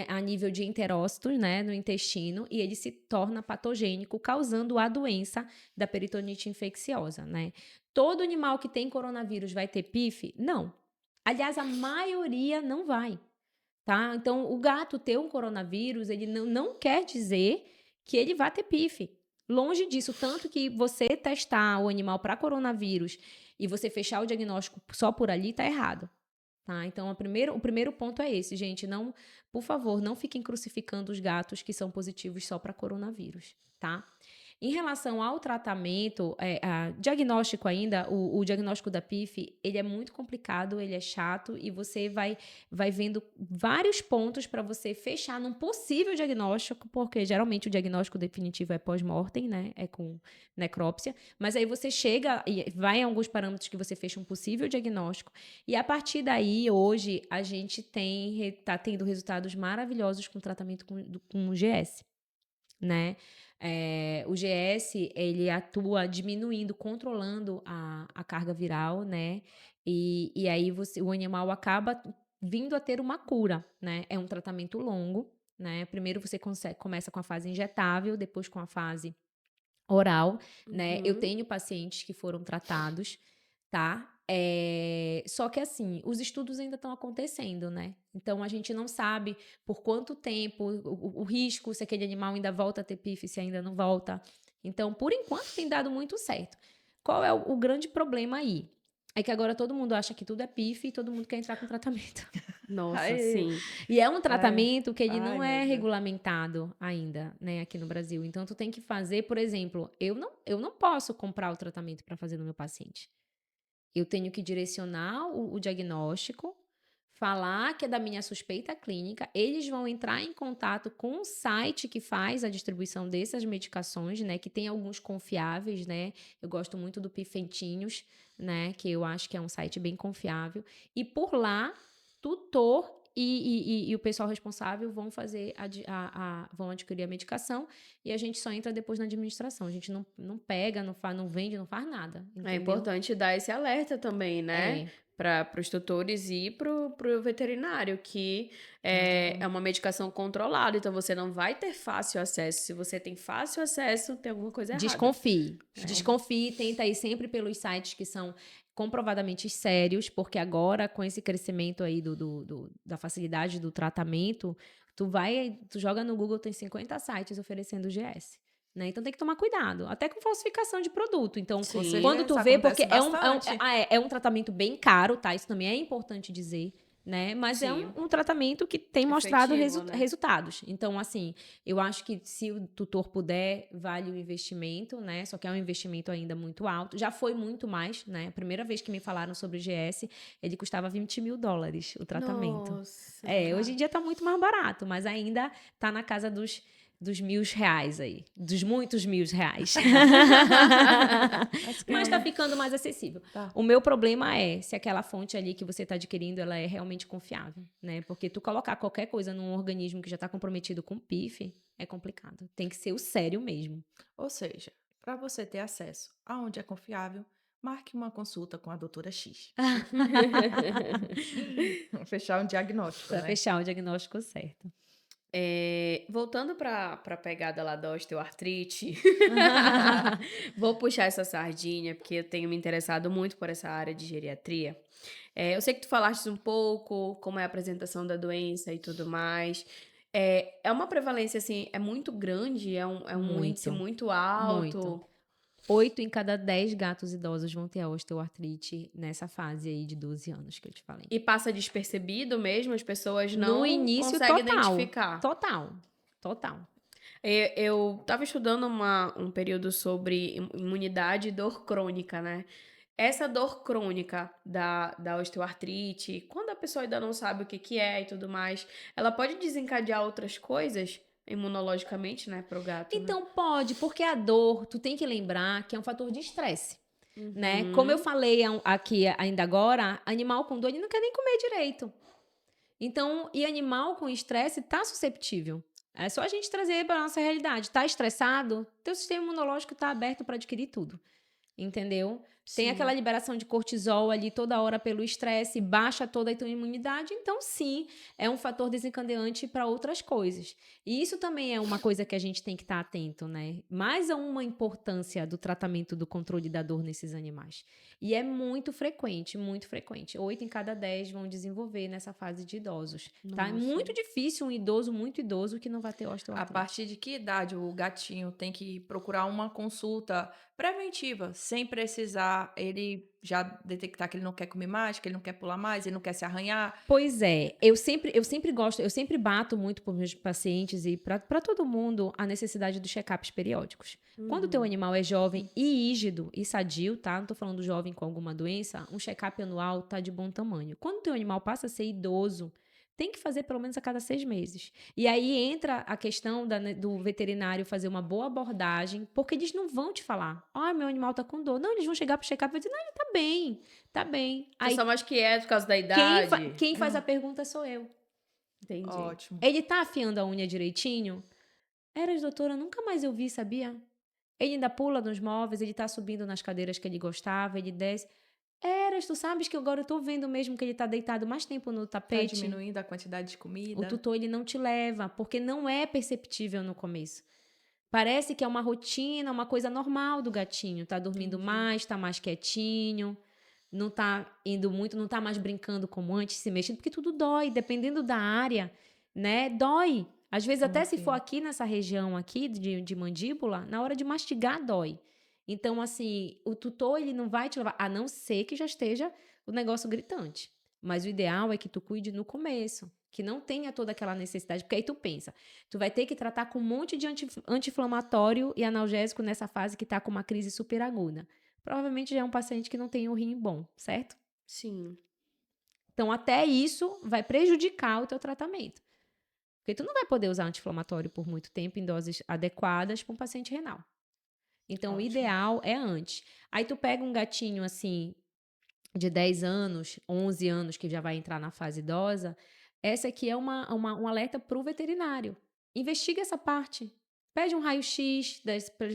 a nível de enterócitos, né, no intestino, e ele se torna patogênico, causando a doença da peritonite infecciosa, né? Todo animal que tem coronavírus vai ter PIF? Não. Aliás, a maioria não vai, tá? Então, o gato ter um coronavírus, ele não quer dizer que ele vai ter PIF. Longe disso, tanto que você testar o animal para coronavírus e você fechar o diagnóstico só por ali, tá errado. Tá? Então, o primeiro ponto é esse, gente. Não, por favor, não fiquem crucificando os gatos que são positivos só para coronavírus, tá? Em relação ao tratamento, diagnóstico ainda, o diagnóstico da PIF, ele é muito complicado, ele é chato e você vai vendo vários pontos para você fechar num possível diagnóstico, porque geralmente o diagnóstico definitivo é pós-mortem, né? É com necrópsia, mas aí você chega e vai em alguns parâmetros que você fecha um possível diagnóstico e a partir daí, hoje, a gente tá tendo resultados maravilhosos com tratamento com o GS, né? O GS, ele atua diminuindo, controlando a carga viral, né? E aí o animal acaba vindo a ter uma cura, né? É um tratamento longo, né? Primeiro você começa com a fase injetável, depois com a fase oral, né? Eu tenho pacientes que foram tratados, tá? Só que assim, os estudos ainda estão acontecendo, né? Então a gente não sabe por quanto tempo, o risco, se aquele animal ainda volta a ter PIF, se ainda não volta. Então, por enquanto, tem dado muito certo. Qual é o grande problema aí? É que agora todo mundo acha que tudo é PIF e todo mundo quer entrar com tratamento. Nossa, Ai, sim. E é um tratamento que ele ai, não meu é Deus. regulamentado ainda, né, aqui no Brasil. Então, tu tem que fazer, por exemplo, eu não posso comprar o tratamento para fazer no meu paciente. Eu tenho que direcionar o diagnóstico, falar que é da minha suspeita clínica, eles vão entrar em contato com o site que faz a distribuição dessas medicações, né, que tem alguns confiáveis, né, eu gosto muito do Pifentinhos, né, que eu acho que é um site bem confiável, e por lá, tutor e o pessoal responsável vão fazer vão adquirir a medicação e a gente só entra depois na administração. A gente não pega, não vende, não faz nada. É Entendeu? importante dar esse alerta também, né? É. Para os tutores e pro veterinário, que é uma medicação controlada, então você não vai ter fácil acesso. Se você tem fácil acesso, tem alguma coisa errada. Desconfie. Desconfie, tenta ir sempre pelos sites que são comprovadamente sérios, porque agora, com esse crescimento aí da facilidade do tratamento, tu joga no Google, tem 50 sites oferecendo GS. Né? Então tem que tomar cuidado, até com falsificação de produto. Então, Com certeza, quando tu vê, porque acontece bastante. é um tratamento bem caro, tá? Isso também é importante dizer. né? Mas é Sim. um tratamento que tem mostrado Efetivo, né? resultados. Então, assim, eu acho que se o tutor puder, vale o investimento, né? Só que é um investimento ainda muito alto. Já foi muito mais, né? A primeira vez que me falaram sobre o GS, ele custava $20.000 o tratamento. Nossa, Hoje em dia tá muito mais barato, mas ainda tá na casa dos R$ 1.000 aí. Dos muitos R$ 1.000. Mas Mas tá calma. ficando mais acessível. Tá. O meu problema é se aquela fonte ali que você tá adquirindo, ela é realmente confiável, né? Porque tu colocar qualquer coisa num organismo que já tá comprometido com PIF, é complicado. Tem que ser o sério mesmo. Ou seja, para você ter acesso aonde é confiável, marque uma consulta com a doutora X. Fechar um diagnóstico, Pra né? fechar o diagnóstico certo. Voltando para a pegada lá da osteoartrite, vou puxar essa sardinha, porque eu tenho me interessado muito por essa área de geriatria. Eu sei que tu falaste um pouco como é a apresentação da doença e tudo mais. É uma prevalência, assim, é muito grande? É um índice Muito, muito muito. alto? 8 em cada 10 gatos idosos vão ter a osteoartrite nessa fase aí de 12 anos que eu te falei. E passa despercebido mesmo? As pessoas No não início, conseguem total. identificar? Total. Total. Eu estava estudando um período sobre imunidade e dor crônica, né? Essa dor crônica da osteoartrite, quando a pessoa ainda não sabe o que que é e tudo mais, ela pode desencadear outras coisas imunologicamente, né, pro gato, né? Então pode, porque a dor, tu tem que lembrar que é um fator de estresse, né? Como eu Uhum. falei aqui ainda agora, animal com dor ele não quer nem comer direito. Então, e animal com estresse tá susceptível. É só a gente trazer para nossa realidade. Tá estressado? Teu sistema imunológico tá aberto para adquirir tudo. Entendeu? Tem aquela Sim. liberação de cortisol ali toda hora pelo estresse, baixa toda a tua imunidade. Então, sim, é um fator desencadeante para outras coisas. E isso também é uma coisa que a gente tem que estar atento, né? Mais a uma importância do tratamento do controle da dor nesses animais. E é muito frequente, muito frequente. 8 em cada 10 vão desenvolver nessa fase de idosos. Tá? É Nossa. muito difícil um idoso, muito idoso, que não vai ter A osteoartrite. partir de que idade o gatinho tem que procurar uma consulta preventiva, sem precisar ele já detectar que ele não quer comer mais, que ele não quer pular mais, ele não quer se arranhar? Pois é, eu sempre gosto, eu sempre bato muito por meus pacientes e para todo mundo a necessidade dos check-ups periódicos. Quando o teu Uhum. animal é jovem e rígido e sadio, tá? Não tô falando jovem com alguma doença, um check-up anual tá de bom tamanho. Quando o teu animal passa a ser idoso, tem que fazer pelo menos a cada 6 meses. E aí entra a questão do veterinário fazer uma boa abordagem, porque eles não vão te falar, meu animal tá com dor. Não, eles vão chegar pro check-up e dizer, não, ele tá bem, tá bem. Tu Aí só mais que é por causa da quem, idade? quem faz a pergunta sou eu. Entendi. Ótimo. Ele tá afiando a unha direitinho? Eras, doutora, nunca mais eu vi, sabia? Ele ainda pula nos móveis, ele tá subindo nas cadeiras que ele gostava, ele desce. Eras, tu sabes que agora eu tô vendo mesmo que ele tá deitado mais tempo no Tá tapete? diminuindo a quantidade de O comida? tutor, ele não te leva, porque não é perceptível no começo. Parece que é uma rotina, uma coisa normal do gatinho. Tá dormindo Entendi. mais, tá mais quietinho, não tá indo muito, não tá mais brincando como antes, se mexendo, porque tudo dói, dependendo da área, né? Dói. Às vezes, até se for Entendo. aqui nessa região aqui de mandíbula, na hora de mastigar dói. Então, assim, o tutor, ele não vai te levar, a não ser que já esteja o negócio gritante. Mas o ideal é que tu cuide no começo, que não tenha toda aquela necessidade, porque aí tu pensa, tu vai ter que tratar com um monte de anti-inflamatório e analgésico nessa fase que tá com uma crise super aguda. Provavelmente já é um paciente que não tem o rim bom, certo? Sim. Então, até isso vai prejudicar o teu tratamento. Porque tu não vai poder usar anti-inflamatório por muito tempo em doses adequadas para um paciente renal. Então, o Ótimo. ideal é antes. Aí tu pega um gatinho assim de 10 anos, 11 anos, que já vai entrar na fase idosa, essa aqui é um alerta para o veterinário. Investiga essa parte. Pede um raio-x,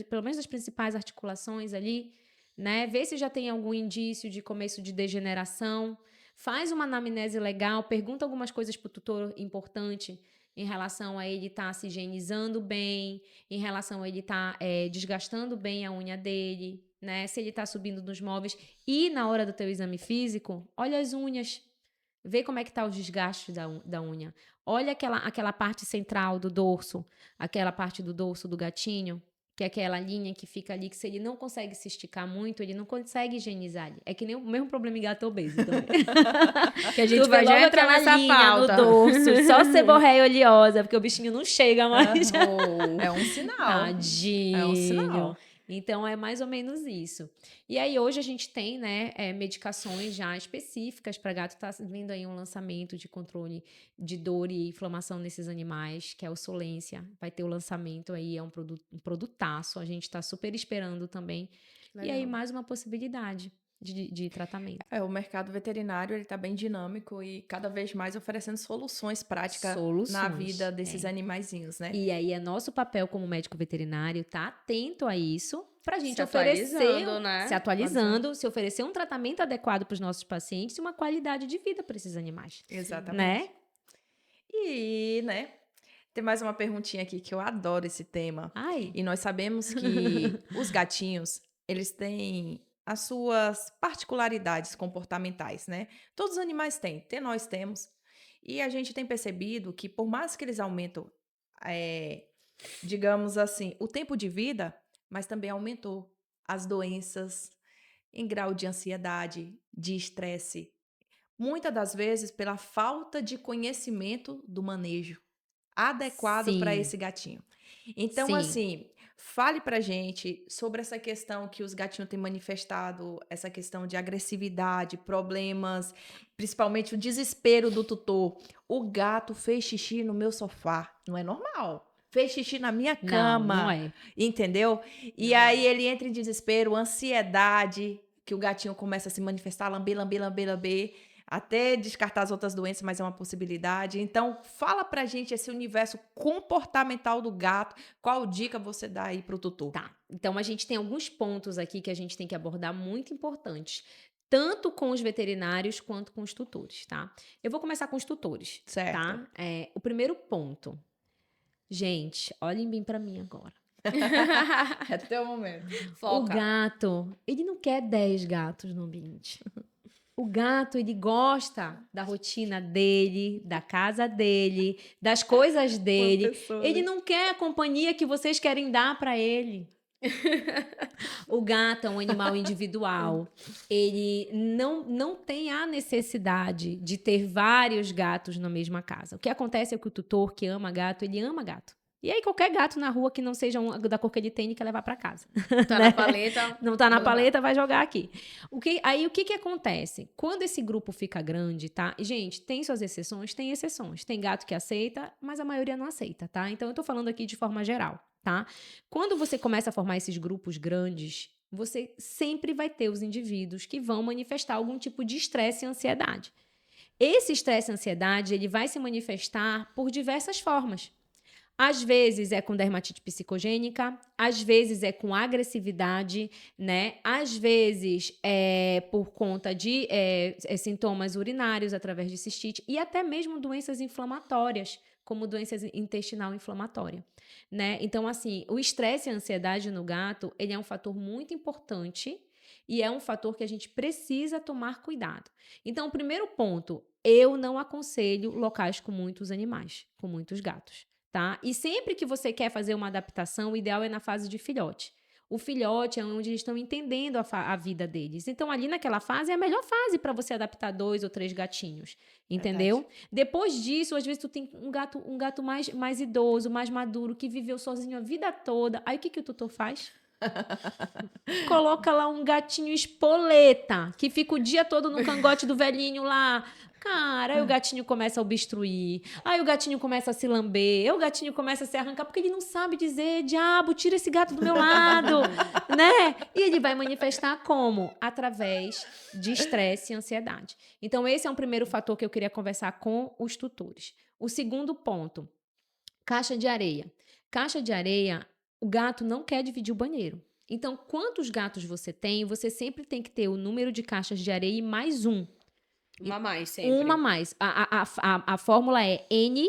pelo menos das principais articulações ali, né? Vê se já tem algum indício de começo de degeneração. Faz uma anamnese legal, pergunta algumas coisas para o tutor importante em relação a ele estar se higienizando bem, em relação a ele estar desgastando bem a unha dele, né? Se ele está subindo nos móveis. E na hora do teu exame físico, olha as unhas. Vê como é que tá os desgastes da unha. Olha aquela parte central do dorso, aquela parte do dorso do gatinho. que é aquela linha que fica ali, que se ele não consegue se esticar muito, ele não consegue higienizar ali. É que nem o mesmo problema em gato obeso também. Que a gente Tu vê vai já logo entrar aquela nessa linha pauta. no dorso, só seborreia oleosa, porque o bichinho não chega mais. É um sinal. Tadinho. É um sinal. Então, é mais ou menos isso. E aí, hoje a gente tem, né, medicações já específicas para gato. Tá vindo aí um lançamento de controle de dor e inflamação nesses animais, que é o Solência. Vai ter o lançamento aí, é um produtaço. A gente está super esperando também. Legal. E aí, mais uma possibilidade de tratamento. O mercado veterinário, ele tá bem dinâmico e cada vez mais oferecendo soluções práticas na vida desses animaizinhos, né? E aí é nosso papel como médico veterinário estar atento a isso pra gente Se oferecer, atualizando, né? se atualizando, se oferecer um tratamento adequado para os nossos pacientes e uma qualidade de vida para esses animais, Exatamente. né? E, né, tem mais uma perguntinha aqui que eu adoro esse tema. Ai, E nós sabemos que os gatinhos, eles têm as suas particularidades comportamentais, né? Todos os animais têm, até nós temos. E a gente tem percebido que por mais que eles aumentam, digamos assim, o tempo de vida, mas também aumentou as doenças em grau de ansiedade, de estresse. Muitas das vezes pela falta de conhecimento do manejo adequado para sim, esse gatinho. Então, sim. assim, fale pra gente sobre essa questão que os gatinhos têm manifestado, essa questão de agressividade, problemas, principalmente o desespero do tutor. O gato fez xixi no meu sofá. Não é normal. Fez xixi na minha Não, cama. não é. Entendeu? E Não aí ele entra em desespero, ansiedade, que o gatinho começa a se manifestar, lamber, lamber, lamber, lamber, até descartar as outras doenças, mas é uma possibilidade. Então, fala pra gente esse universo comportamental do gato. Qual dica você dá aí pro tutor? Tá. Então, a gente tem alguns pontos aqui que a gente tem que abordar muito importantes, tanto com os veterinários quanto com os tutores, tá? Eu vou começar com os tutores, Certo. tá? O primeiro ponto. Gente, olhem bem pra mim agora. É teu momento. O Foca. gato, ele não quer 10 gatos no ambiente. O gato, ele gosta da rotina dele, da casa dele, das coisas dele. Ele não quer a companhia que vocês querem dar para ele. O gato é um animal individual. Ele não tem a necessidade de ter vários gatos na mesma casa. O que acontece é que o tutor que ama gato, ele ama gato. E aí, qualquer gato na rua que não seja da cor que ele tem, ele quer levar para casa. Tá na paleta. Não tá na vou levar. paleta, vai jogar aqui. Aí, o que acontece? Quando esse grupo fica grande, tá? Gente, tem suas exceções? Tem exceções. Tem gato que aceita, mas a maioria não aceita, tá? Então, eu tô falando aqui de forma geral, tá? Quando você começa a formar esses grupos grandes, você sempre vai ter os indivíduos que vão manifestar algum tipo de estresse e ansiedade. Esse estresse e ansiedade, ele vai se manifestar por diversas formas. Às vezes é com dermatite psicogênica, às vezes é com agressividade, né? Às vezes é por conta de sintomas urinários através de cistite e até mesmo doenças inflamatórias, como doença intestinal inflamatória, né? Então, assim, o estresse e a ansiedade no gato, ele é um fator muito importante e é um fator que a gente precisa tomar cuidado. Então, o primeiro ponto, eu não aconselho locais com muitos animais, com muitos gatos. Tá? E sempre que você quer fazer uma adaptação, o ideal é na fase de filhote. O filhote é onde eles estão entendendo a vida deles. Então, ali naquela fase, é a melhor fase para você adaptar 2 ou 3 gatinhos. Entendeu? Verdade. Depois disso, às vezes, tu tem um gato mais idoso, mais maduro, que viveu sozinho a vida toda. Aí, o que o tutor faz? Coloca lá um gatinho espoleta, que fica o dia todo no cangote do velhinho lá. Cara, aí o gatinho começa a obstruir, aí o gatinho começa a se lamber, aí o gatinho começa a se arrancar, porque ele não sabe dizer, diabo, tira esse gato do meu lado, né? E ele vai manifestar como? Através de estresse e ansiedade. Então, esse é um primeiro fator que eu queria conversar com os tutores. O segundo ponto, caixa de areia. Caixa de areia, o gato não quer dividir o banheiro. Então, quantos gatos você tem, você sempre tem que ter o número de caixas de areia e mais um. Uma a mais, sempre. Uma a mais. A fórmula é N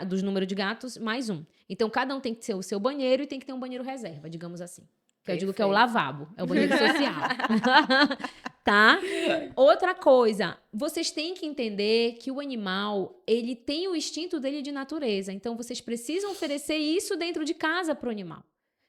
dos números de gatos mais um. Então, cada um tem que ter o seu banheiro e tem que ter um banheiro reserva, digamos assim. Que eu digo que é o lavabo, é o banheiro social. Tá? Outra coisa, vocês têm que entender que o animal, ele tem o instinto dele de natureza. Então, vocês precisam oferecer isso dentro de casa para o animal.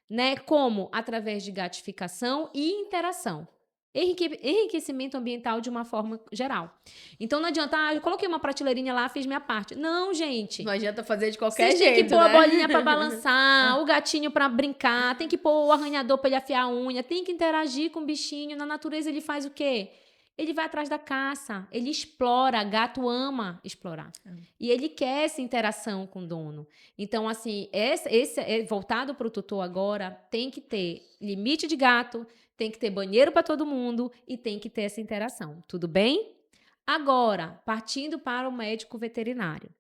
né? Como? Através de gatificação e interação. Enriquecimento ambiental de uma forma geral. Então não adianta, eu coloquei uma prateleirinha lá, fiz minha parte. Não, gente. Não adianta fazer de qualquer Vocês jeito, têm que pôr né? a bolinha pra balançar, o gatinho pra brincar, tem que pôr o arranhador pra ele afiar a unha, tem que interagir com o bichinho. Na natureza ele faz o quê? Ele vai atrás da caça, ele explora, gato ama explorar. E ele quer essa interação com o dono. Então, assim, esse voltado para o tutor agora, tem que ter limite de gato, tem que ter banheiro para todo mundo e tem que ter essa interação. Tudo bem? Agora, partindo para o médico veterinário.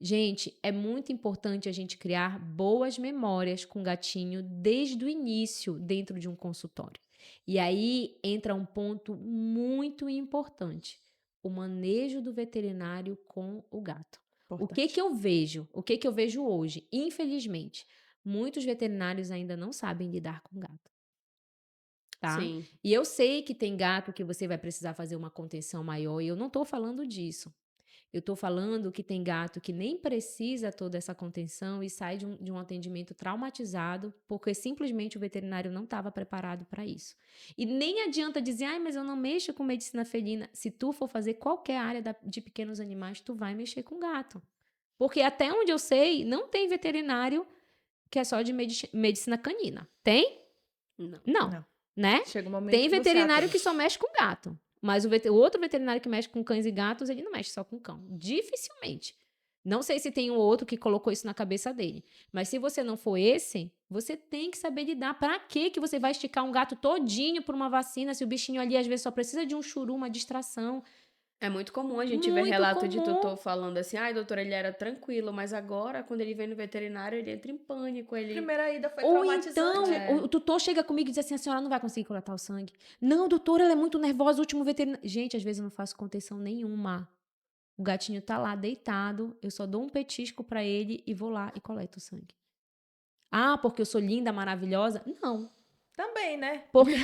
Gente, é muito importante a gente criar boas memórias com o gatinho desde o início dentro de um consultório. E aí entra um ponto muito importante: o manejo do veterinário com o gato. O que eu vejo? O que eu vejo hoje? Infelizmente, muitos veterinários ainda não sabem lidar com gato. Tá? Sim. E eu sei que tem gato que você vai precisar fazer uma contenção maior, e eu não tô falando disso. Eu tô falando que tem gato que nem precisa toda essa contenção e sai de um atendimento traumatizado porque simplesmente o veterinário não estava preparado para isso. E nem adianta dizer, ai, mas eu não mexo com medicina felina. Se tu for fazer qualquer área de pequenos animais, tu vai mexer com gato. Porque até onde eu sei, não tem veterinário que é só de medicina canina. Tem? Não. Né? Chega um momento Tem que você veterinário atende. que só mexe com gato. Mas o outro veterinário que mexe com cães e gatos, ele não mexe só com cão. Dificilmente. Não sei se tem um outro que colocou isso na cabeça dele. Mas se você não for esse, você tem que saber lidar. Pra quê que você vai esticar um gato todinho por uma vacina se o bichinho ali às vezes só precisa de um churu, uma distração? É muito comum a gente ver Muito relato de comum. tutor falando assim, ai, doutor, ele era tranquilo, mas agora, quando ele vem no veterinário, ele entra em pânico, ele... Primeira ida foi Ou traumatizante. então, o tutor chega comigo e diz assim, a senhora não vai conseguir coletar o sangue. Não, doutora, ela é muito nervosa, o último veterinário... Gente, às vezes eu não faço contenção nenhuma. O gatinho tá lá deitado, eu só dou um petisco pra ele e vou lá e coleto o sangue. Ah, porque eu sou linda, maravilhosa? Não. Também, né? Porque...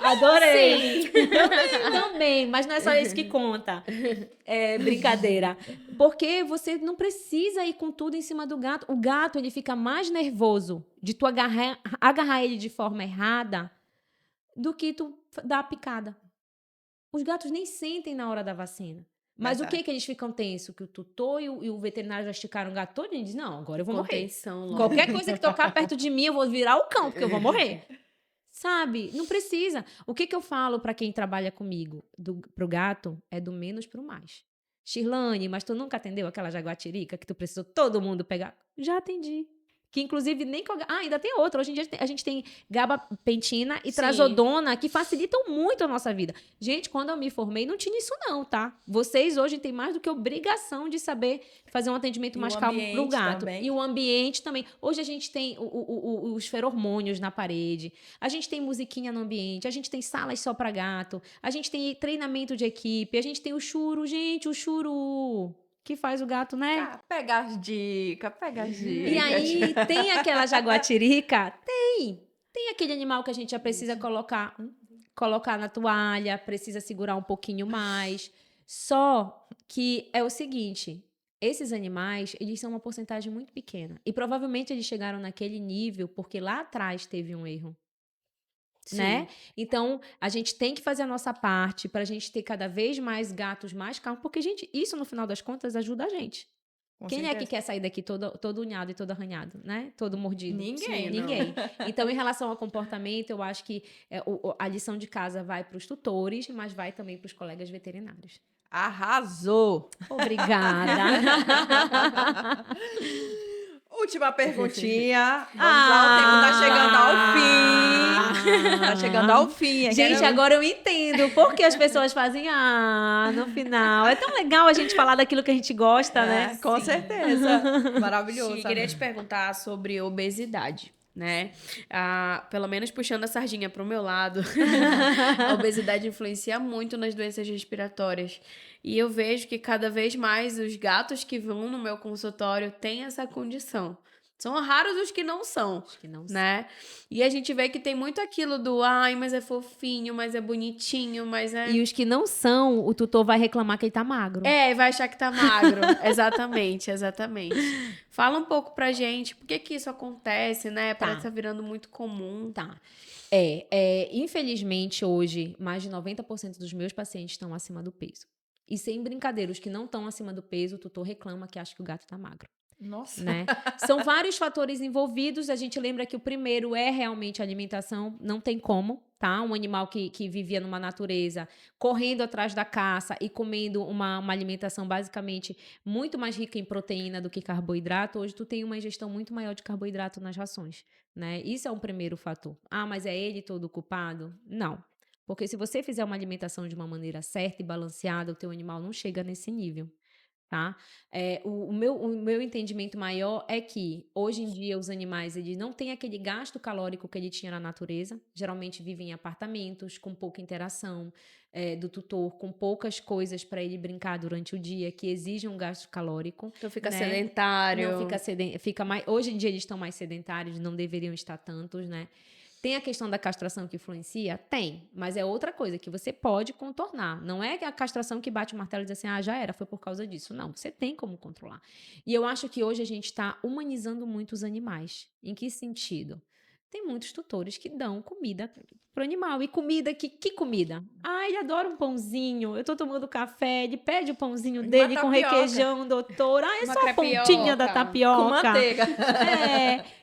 Adorei. Também, mas não é só isso que conta. É brincadeira. Porque você não precisa ir com tudo em cima do gato. O gato, ele fica mais nervoso de tu agarrar ele de forma errada do que tu dar a picada. Os gatos nem sentem na hora da vacina. Mas Verdade. o que eles ficam tensos? Que o tutor e o veterinário já esticaram o gato todo e diz, não, agora eu vou morrer. Contenção logo. Qualquer coisa que tocar perto de mim, eu vou virar o cão, porque eu vou morrer. Sabe? Não precisa. O que eu falo pra quem trabalha comigo pro gato é do menos pro mais. Shirlane, mas tu nunca atendeu aquela jaguatirica que tu precisou todo mundo pegar? Já atendi. Que inclusive nem... ainda tem outra. Hoje em dia a gente tem gabapentina e Sim. trazodona que facilitam muito a nossa vida. Gente, quando eu me formei não tinha isso não, tá? Vocês hoje têm mais do que obrigação de saber fazer um atendimento E mais o calmo pro ambiente gato. também. E o ambiente também. Hoje a gente tem os feromônios na parede, a gente tem musiquinha no ambiente, a gente tem salas só pra gato, a gente tem treinamento de equipe, a gente tem o churu. Gente, o churu que faz o gato, né? Pega as dicas, pega as dicas. E aí, tem aquela jaguatirica? Tem aquele animal que a gente já precisa colocar na toalha, precisa segurar um pouquinho mais. Só que é o seguinte, esses animais, eles são uma porcentagem muito pequena. E provavelmente eles chegaram naquele nível porque lá atrás teve um erro. Né? Então, a gente tem que fazer a nossa parte para a gente ter cada vez mais gatos mais calmos, porque, gente, isso no final das contas ajuda a gente. Com Quem é certeza. que quer sair daqui todo unhado e todo arranhado, né? Todo mordido? Ninguém, não. Ninguém. Então, em relação ao comportamento, eu acho que a lição de casa vai para os tutores, mas vai também para os colegas veterinários. Arrasou! Obrigada. Última perguntinha. Vamos lá, o tempo tá chegando ao fim. Tá chegando ao fim. Gente, agora eu entendo por que as pessoas fazem no final. É tão legal a gente falar daquilo que a gente gosta, né? Com certeza. Maravilhoso. Sim, queria te perguntar sobre obesidade, né? Pelo menos puxando a sardinha pro meu lado, a obesidade influencia muito nas doenças respiratórias. E eu vejo que cada vez mais os gatos que vão no meu consultório têm essa condição. São raros os que não são, Acho que não sei. né? E a gente vê que tem muito aquilo do, ai, mas é fofinho, mas é bonitinho, mas é... E os que não são, o tutor vai reclamar que ele tá magro. É, vai achar que tá magro. Exatamente, exatamente. Fala um pouco pra gente, por que que isso acontece, né? Parece que tá virando muito comum. Tá. Infelizmente, hoje, mais de 90% dos meus pacientes estão acima do peso. E sem brincadeira, os que não estão acima do peso, o tutor reclama que acha que o gato tá magro. Nossa. Né? São vários fatores envolvidos. A gente lembra que o primeiro é realmente a alimentação, não tem como, tá? Um animal que vivia numa natureza, correndo atrás da caça e comendo uma alimentação basicamente muito mais rica em proteína do que carboidrato, hoje tu tem uma ingestão muito maior de carboidrato nas rações, né? Isso é um primeiro fator. Ah, mas é ele todo o culpado? Não. Porque se você fizer uma alimentação de uma maneira certa e balanceada, o teu animal não chega nesse nível. Tá? O meu entendimento maior é que, hoje em dia, os animais eles não têm aquele gasto calórico que ele tinha na natureza. Geralmente vivem em apartamentos, com pouca interação do tutor, com poucas coisas para ele brincar durante o dia, que exigem um gasto calórico. Então fica né? sedentário. Não fica mais. Hoje em dia eles estão mais sedentários, não deveriam estar tantos, né? Tem a questão da castração que influencia? Tem, mas é outra coisa que você pode contornar. Não é a castração que bate o martelo e diz assim, ah, já era, foi por causa disso. Não, você tem como controlar. E eu acho que hoje a gente está humanizando muito os animais. Em que sentido? Tem muitos tutores que dão comida pro animal. E comida, que comida? Ah, ele adora um pãozinho. Eu tô tomando café, ele pede o pãozinho Uma dele com tapioca. requeijão, doutor. Ah, é Uma só a pontinha da crepioca. tapioca. Com manteiga.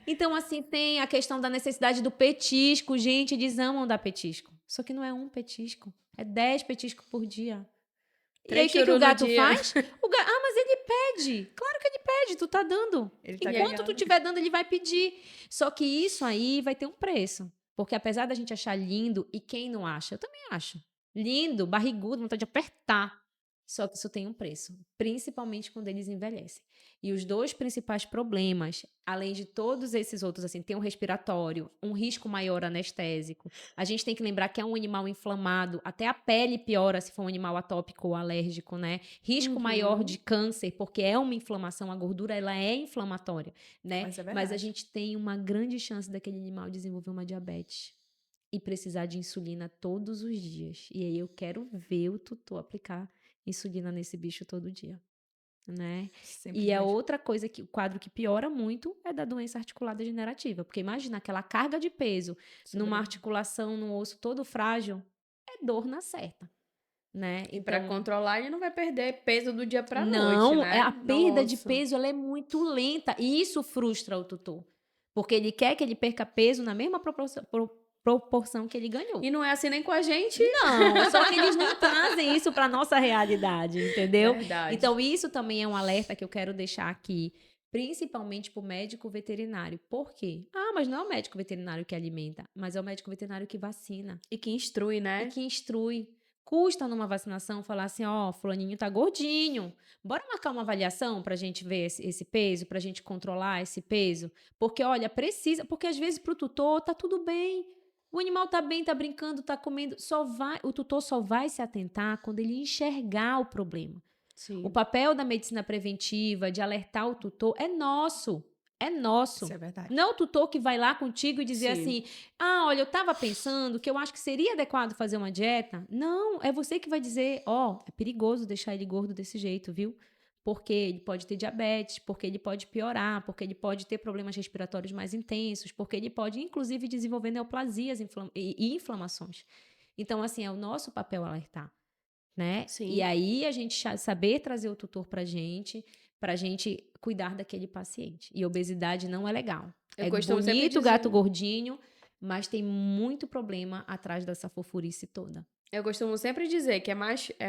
Então, assim, tem a questão da necessidade do petisco. Gente, eles amam dar petisco. Só que não é um petisco. É 10 petiscos por dia. E aí, o que o gato faz? Ah, mas ele pede. Claro que ele pede, tu tá dando. Ele tá Enquanto ganhando. tu estiver dando, ele vai pedir. Só que isso aí vai ter um preço. Porque apesar da gente achar lindo, e quem não acha? Eu também acho. Lindo, barrigudo, vontade de apertar. Só que isso tem um preço. Principalmente quando eles envelhecem. E os dois principais problemas, além de todos esses outros, assim, tem um respiratório, um risco maior anestésico. A gente tem que lembrar que é um animal inflamado, até a pele piora se for um animal atópico ou alérgico, né? Risco maior de câncer, porque é uma inflamação, a gordura ela é inflamatória, né? Mas é Mas a verdade. gente tem uma grande chance daquele animal desenvolver uma diabetes e precisar de insulina todos os dias. E aí eu quero ver o tutor aplicar insulina nesse bicho todo dia, né? E a outra coisa que o quadro que piora muito é da doença articular degenerativa, porque imagina aquela carga de peso numa articulação, num osso todo frágil, é dor na certa, né? E pra controlar, ele não vai perder peso do dia pra noite, Não, né? a perda de Nossa. peso ela é muito lenta e isso frustra o tutor, porque ele quer que ele perca peso na mesma proporção que ele ganhou. E não é assim nem com a gente. Não, só que eles não trazem isso para nossa realidade, entendeu? Verdade. Então, isso também é um alerta que eu quero deixar aqui, principalmente para o médico veterinário. Por quê? Ah, mas não é o médico veterinário que alimenta, mas é o médico veterinário que vacina E que instrui, né? e que instrui. Custa numa vacinação falar assim, ó, fulaninho tá gordinho, bora marcar uma avaliação pra gente ver esse peso, pra gente controlar esse peso, porque olha, precisa, porque às vezes pro tutor tá tudo bem, o animal tá bem, tá brincando, tá comendo, o tutor só vai se atentar quando ele enxergar o problema. Sim. O papel da medicina preventiva, de alertar o tutor, é nosso. É nosso. Isso é verdade. Não é o tutor que vai lá contigo e dizer Sim. assim, ah, olha, eu tava pensando que eu acho que seria adequado fazer uma dieta. Não, é você que vai dizer, ó, é perigoso deixar ele gordo desse jeito, viu? Porque ele pode ter diabetes, porque ele pode piorar, porque ele pode ter problemas respiratórios mais intensos, porque ele pode, inclusive, desenvolver neoplasias e inflamações. Então, assim, é o nosso papel alertar, né? Sim. E aí, a gente saber trazer o tutor pra gente cuidar daquele paciente. E obesidade não é legal. Eu É costumo sempre bonito o dizer- gato gordinho, mas tem muito problema atrás dessa fofurice toda. Eu costumo sempre dizer que é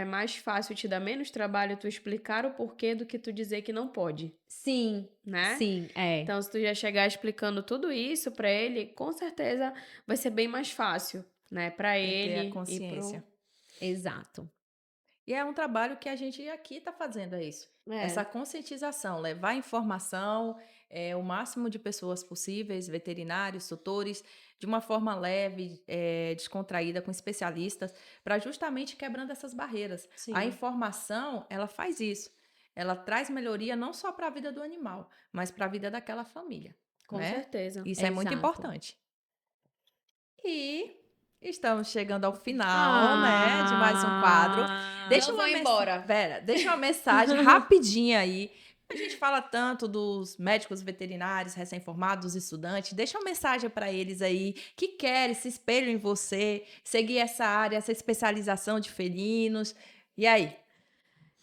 mais fácil te dar menos trabalho tu explicar o porquê do que tu dizer que não pode, Sim, né? sim, é. Então, se tu já chegar explicando tudo isso pra ele, com certeza vai ser bem mais fácil, né? Pra Ele ter ele a consciência. Exato. E é um trabalho que a gente aqui está fazendo, é isso. Essa conscientização, levar informação, o máximo de pessoas possíveis, veterinários, tutores, de uma forma leve, descontraída, com especialistas, para justamente quebrando essas barreiras. Sim. A informação, ela faz isso. ela traz melhoria não só para a vida do animal, mas para a vida daquela família. Com né? certeza. Isso é muito Exato. importante. E estamos chegando ao final, né, de mais um quadro. Não vou embora. Deixa uma mensagem rapidinha aí. A gente fala tanto dos médicos veterinários recém-formados, dos estudantes. Deixa uma mensagem para eles aí que querem, se espelham em você, seguir essa área, essa especialização de felinos. E aí?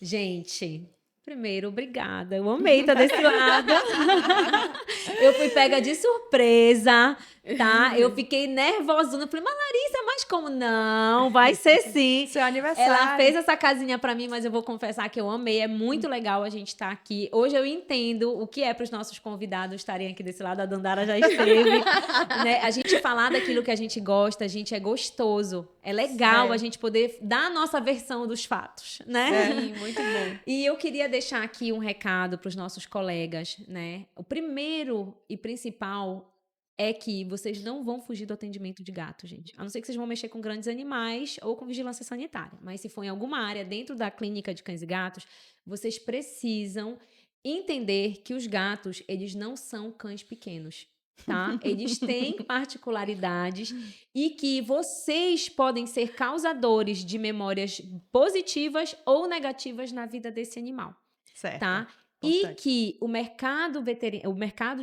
Gente, primeiro, obrigada. Eu amei estar desse lado. Eu fui pega de surpresa, tá? Eu fiquei nervosona. Falei, mas Larissa, mas como não? Vai ser sim. Seu aniversário. Ela fez essa casinha pra mim, mas eu vou confessar que eu amei. É muito legal a gente estar aqui. Hoje eu entendo o que é para os nossos convidados estarem aqui desse lado. A Dandara já esteve. Né? A gente falar daquilo que a gente gosta, a gente é gostoso. É legal a gente poder dar a nossa versão dos fatos, né? Sim, muito bom. E eu queria deixar aqui um recado para os nossos colegas, né? O primeiro e principal é que vocês não vão fugir do atendimento de gato, gente. A não ser que vocês vão mexer com grandes animais ou com vigilância sanitária. Mas se for em alguma área dentro da clínica de cães e gatos, vocês precisam entender que os gatos, eles não são cães pequenos, tá? Eles têm particularidades e que vocês podem ser causadores de memórias positivas ou negativas na vida desse animal, Certo. tá? E que o mercado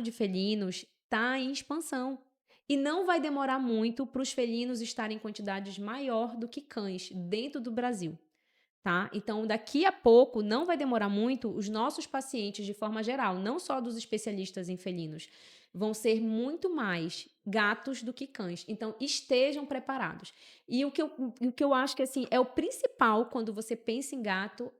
de felinos está em expansão. E não vai demorar muito para os felinos estarem em quantidades maior do que cães dentro do Brasil. Tá? Então, daqui a pouco, não vai demorar muito, os nossos pacientes, de forma geral, não só dos especialistas em felinos, vão ser muito mais gatos do que cães. Então, estejam preparados. E o que eu acho que assim, é o principal quando você pensa em gato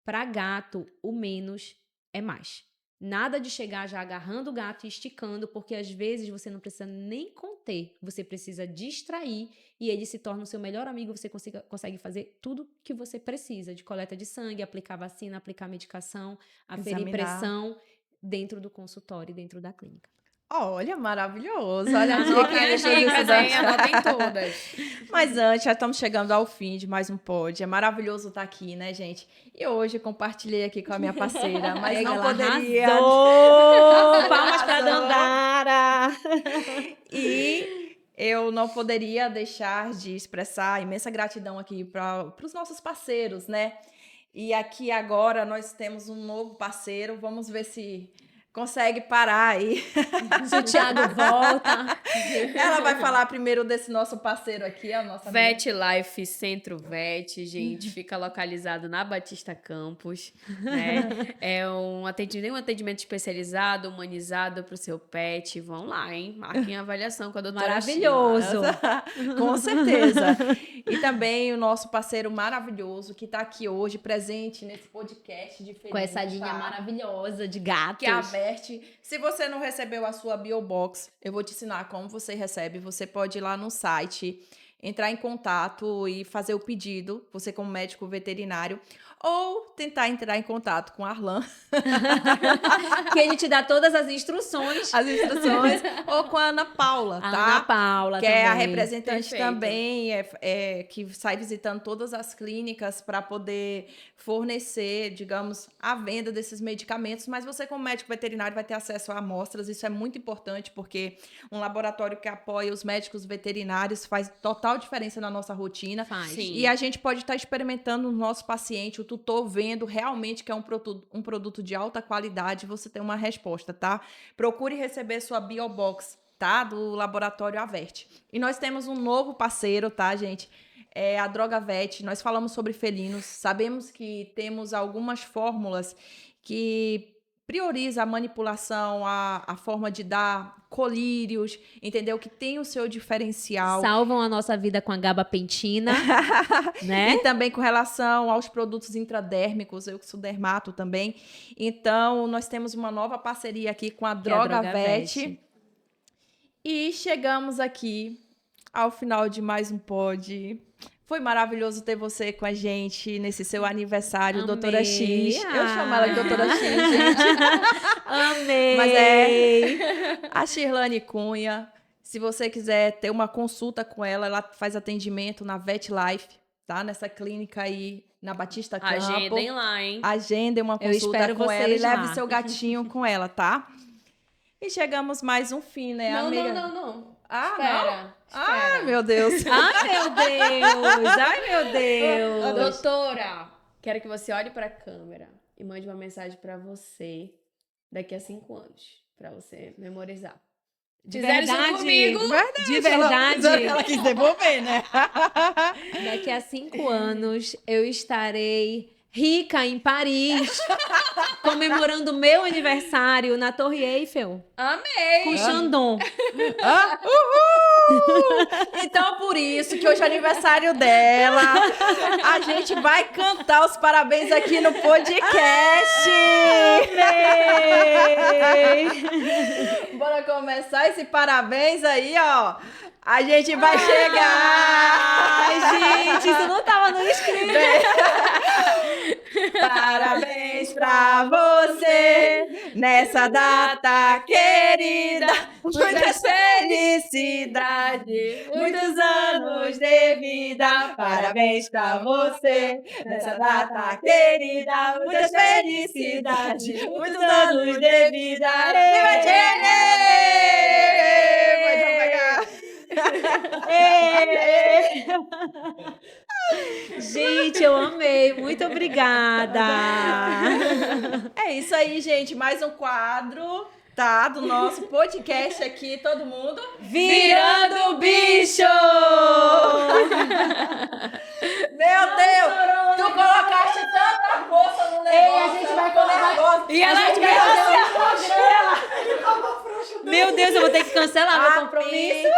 para gato, o menos é mais. Nada de chegar já agarrando o gato e esticando, porque às vezes você não precisa nem conter, você precisa distrair e ele se torna o seu melhor amigo, você consegue fazer tudo que você precisa, de coleta de sangue, aplicar vacina, aplicar medicação, aferir pressão dentro do consultório, dentro da clínica. Olha, maravilhoso. Olha as dicas, hein? Anotem todas. Mas antes, já estamos chegando ao fim de mais um pod. É maravilhoso estar aqui, né, gente? E hoje eu compartilhei aqui com a minha parceira, mas não poderia... Palmas para Dandara! E eu não poderia deixar de expressar imensa gratidão aqui para os nossos parceiros, né? E aqui agora nós temos um novo parceiro. Vamos ver se consegue parar aí. Se o Thiago volta. Ela vai falar primeiro desse nosso parceiro aqui, a nossa Vet Life Centro Vet, gente, fica localizado na Batista Campos, né? É um atendimento especializado, humanizado para o seu pet. Vão lá, hein? Marquem a avaliação com a doutora Maravilhoso. Sheila. Com certeza. E também o nosso parceiro maravilhoso que está aqui hoje, presente nesse podcast de feliz. Com essa linha maravilhosa de gatos. Que é a Vert. Se você não recebeu a sua Biobox, eu vou te ensinar como você recebe. Você pode ir lá no site, entrar em contato e fazer o pedido, você como médico veterinário, ou tentar entrar em contato com a Arlan. Que ele te dá todas as instruções. Ou com a Ana Paula, tá? A Ana Paula que também. é a representante Perfeito. também, que sai visitando todas as clínicas para poder fornecer, digamos, a venda desses medicamentos, mas você como médico veterinário vai ter acesso a amostras, isso é muito importante, porque um laboratório que apoia os médicos veterinários faz total diferença na nossa rotina. Faz. Sim. E a gente pode estar experimentando no nosso paciente, o tutor vendo realmente que é um produto de alta qualidade, você tem uma resposta, tá? Procure receber sua Biobox, tá? Do laboratório Avert. E nós temos um novo parceiro, tá, gente? É a Droga Vet. Nós falamos sobre felinos, sabemos que temos algumas fórmulas que prioriza a manipulação, a forma de dar colírios, entendeu? Que tem o seu diferencial. Salvam a nossa vida com a gabapentina, né? E também com relação aos produtos intradérmicos, eu que sou dermato também. Então, nós temos uma nova parceria aqui com a Droga Vet. E chegamos aqui ao final de mais um pod. Foi maravilhoso ter você com a gente nesse seu aniversário, Amei. Doutora X. Eu chamo ela de Doutora X, gente. Amei! Mas é a Shirlane Cunha. Se você quiser ter uma consulta com ela, ela faz atendimento na Vet Life, tá? Nessa clínica aí na Batista Campo. Agendem lá, hein? Agendem uma Eu consulta espero com ela e vocês lá. leve seu gatinho com ela, tá? E chegamos mais um fim, né, Não, amiga? não. Ah, Espera, não? Ai, meu Deus. Ai, meu Deus! Ai, meu Deus! Doutora, quero que você olhe pra câmera e mande uma mensagem pra você daqui a 5 anos, pra você memorizar. De Fizeram isso verdade, comigo? de verdade, Ela quis devolver, né? daqui a 5 anos eu estarei rica em Paris, comemorando o meu aniversário na Torre Eiffel, Amei! com Chandon. Ah, uhul! Então, por isso que hoje é aniversário dela, a gente vai cantar os parabéns aqui no podcast. Bora começar esse parabéns aí, ó. A gente vai chegar. Ai, gente, isso não tava no script. Parabéns pra você nessa data querida. Muitas felicidades, muitos anos de vida. Parabéns pra você nessa data querida. Muitas felicidades, muitos anos de vida. Viva Jenny! Pode pegar. Gente, eu amei. Muito obrigada. É isso aí, gente. Mais um quadro, tá? Do nosso podcast aqui, todo mundo. Virando bicho! Meu Deus! Tu colocaste tanta força no negócio. Ei, a gente vai colocar. E ela vai vai Meu Deus, eu vou ter que cancelar meu compromisso.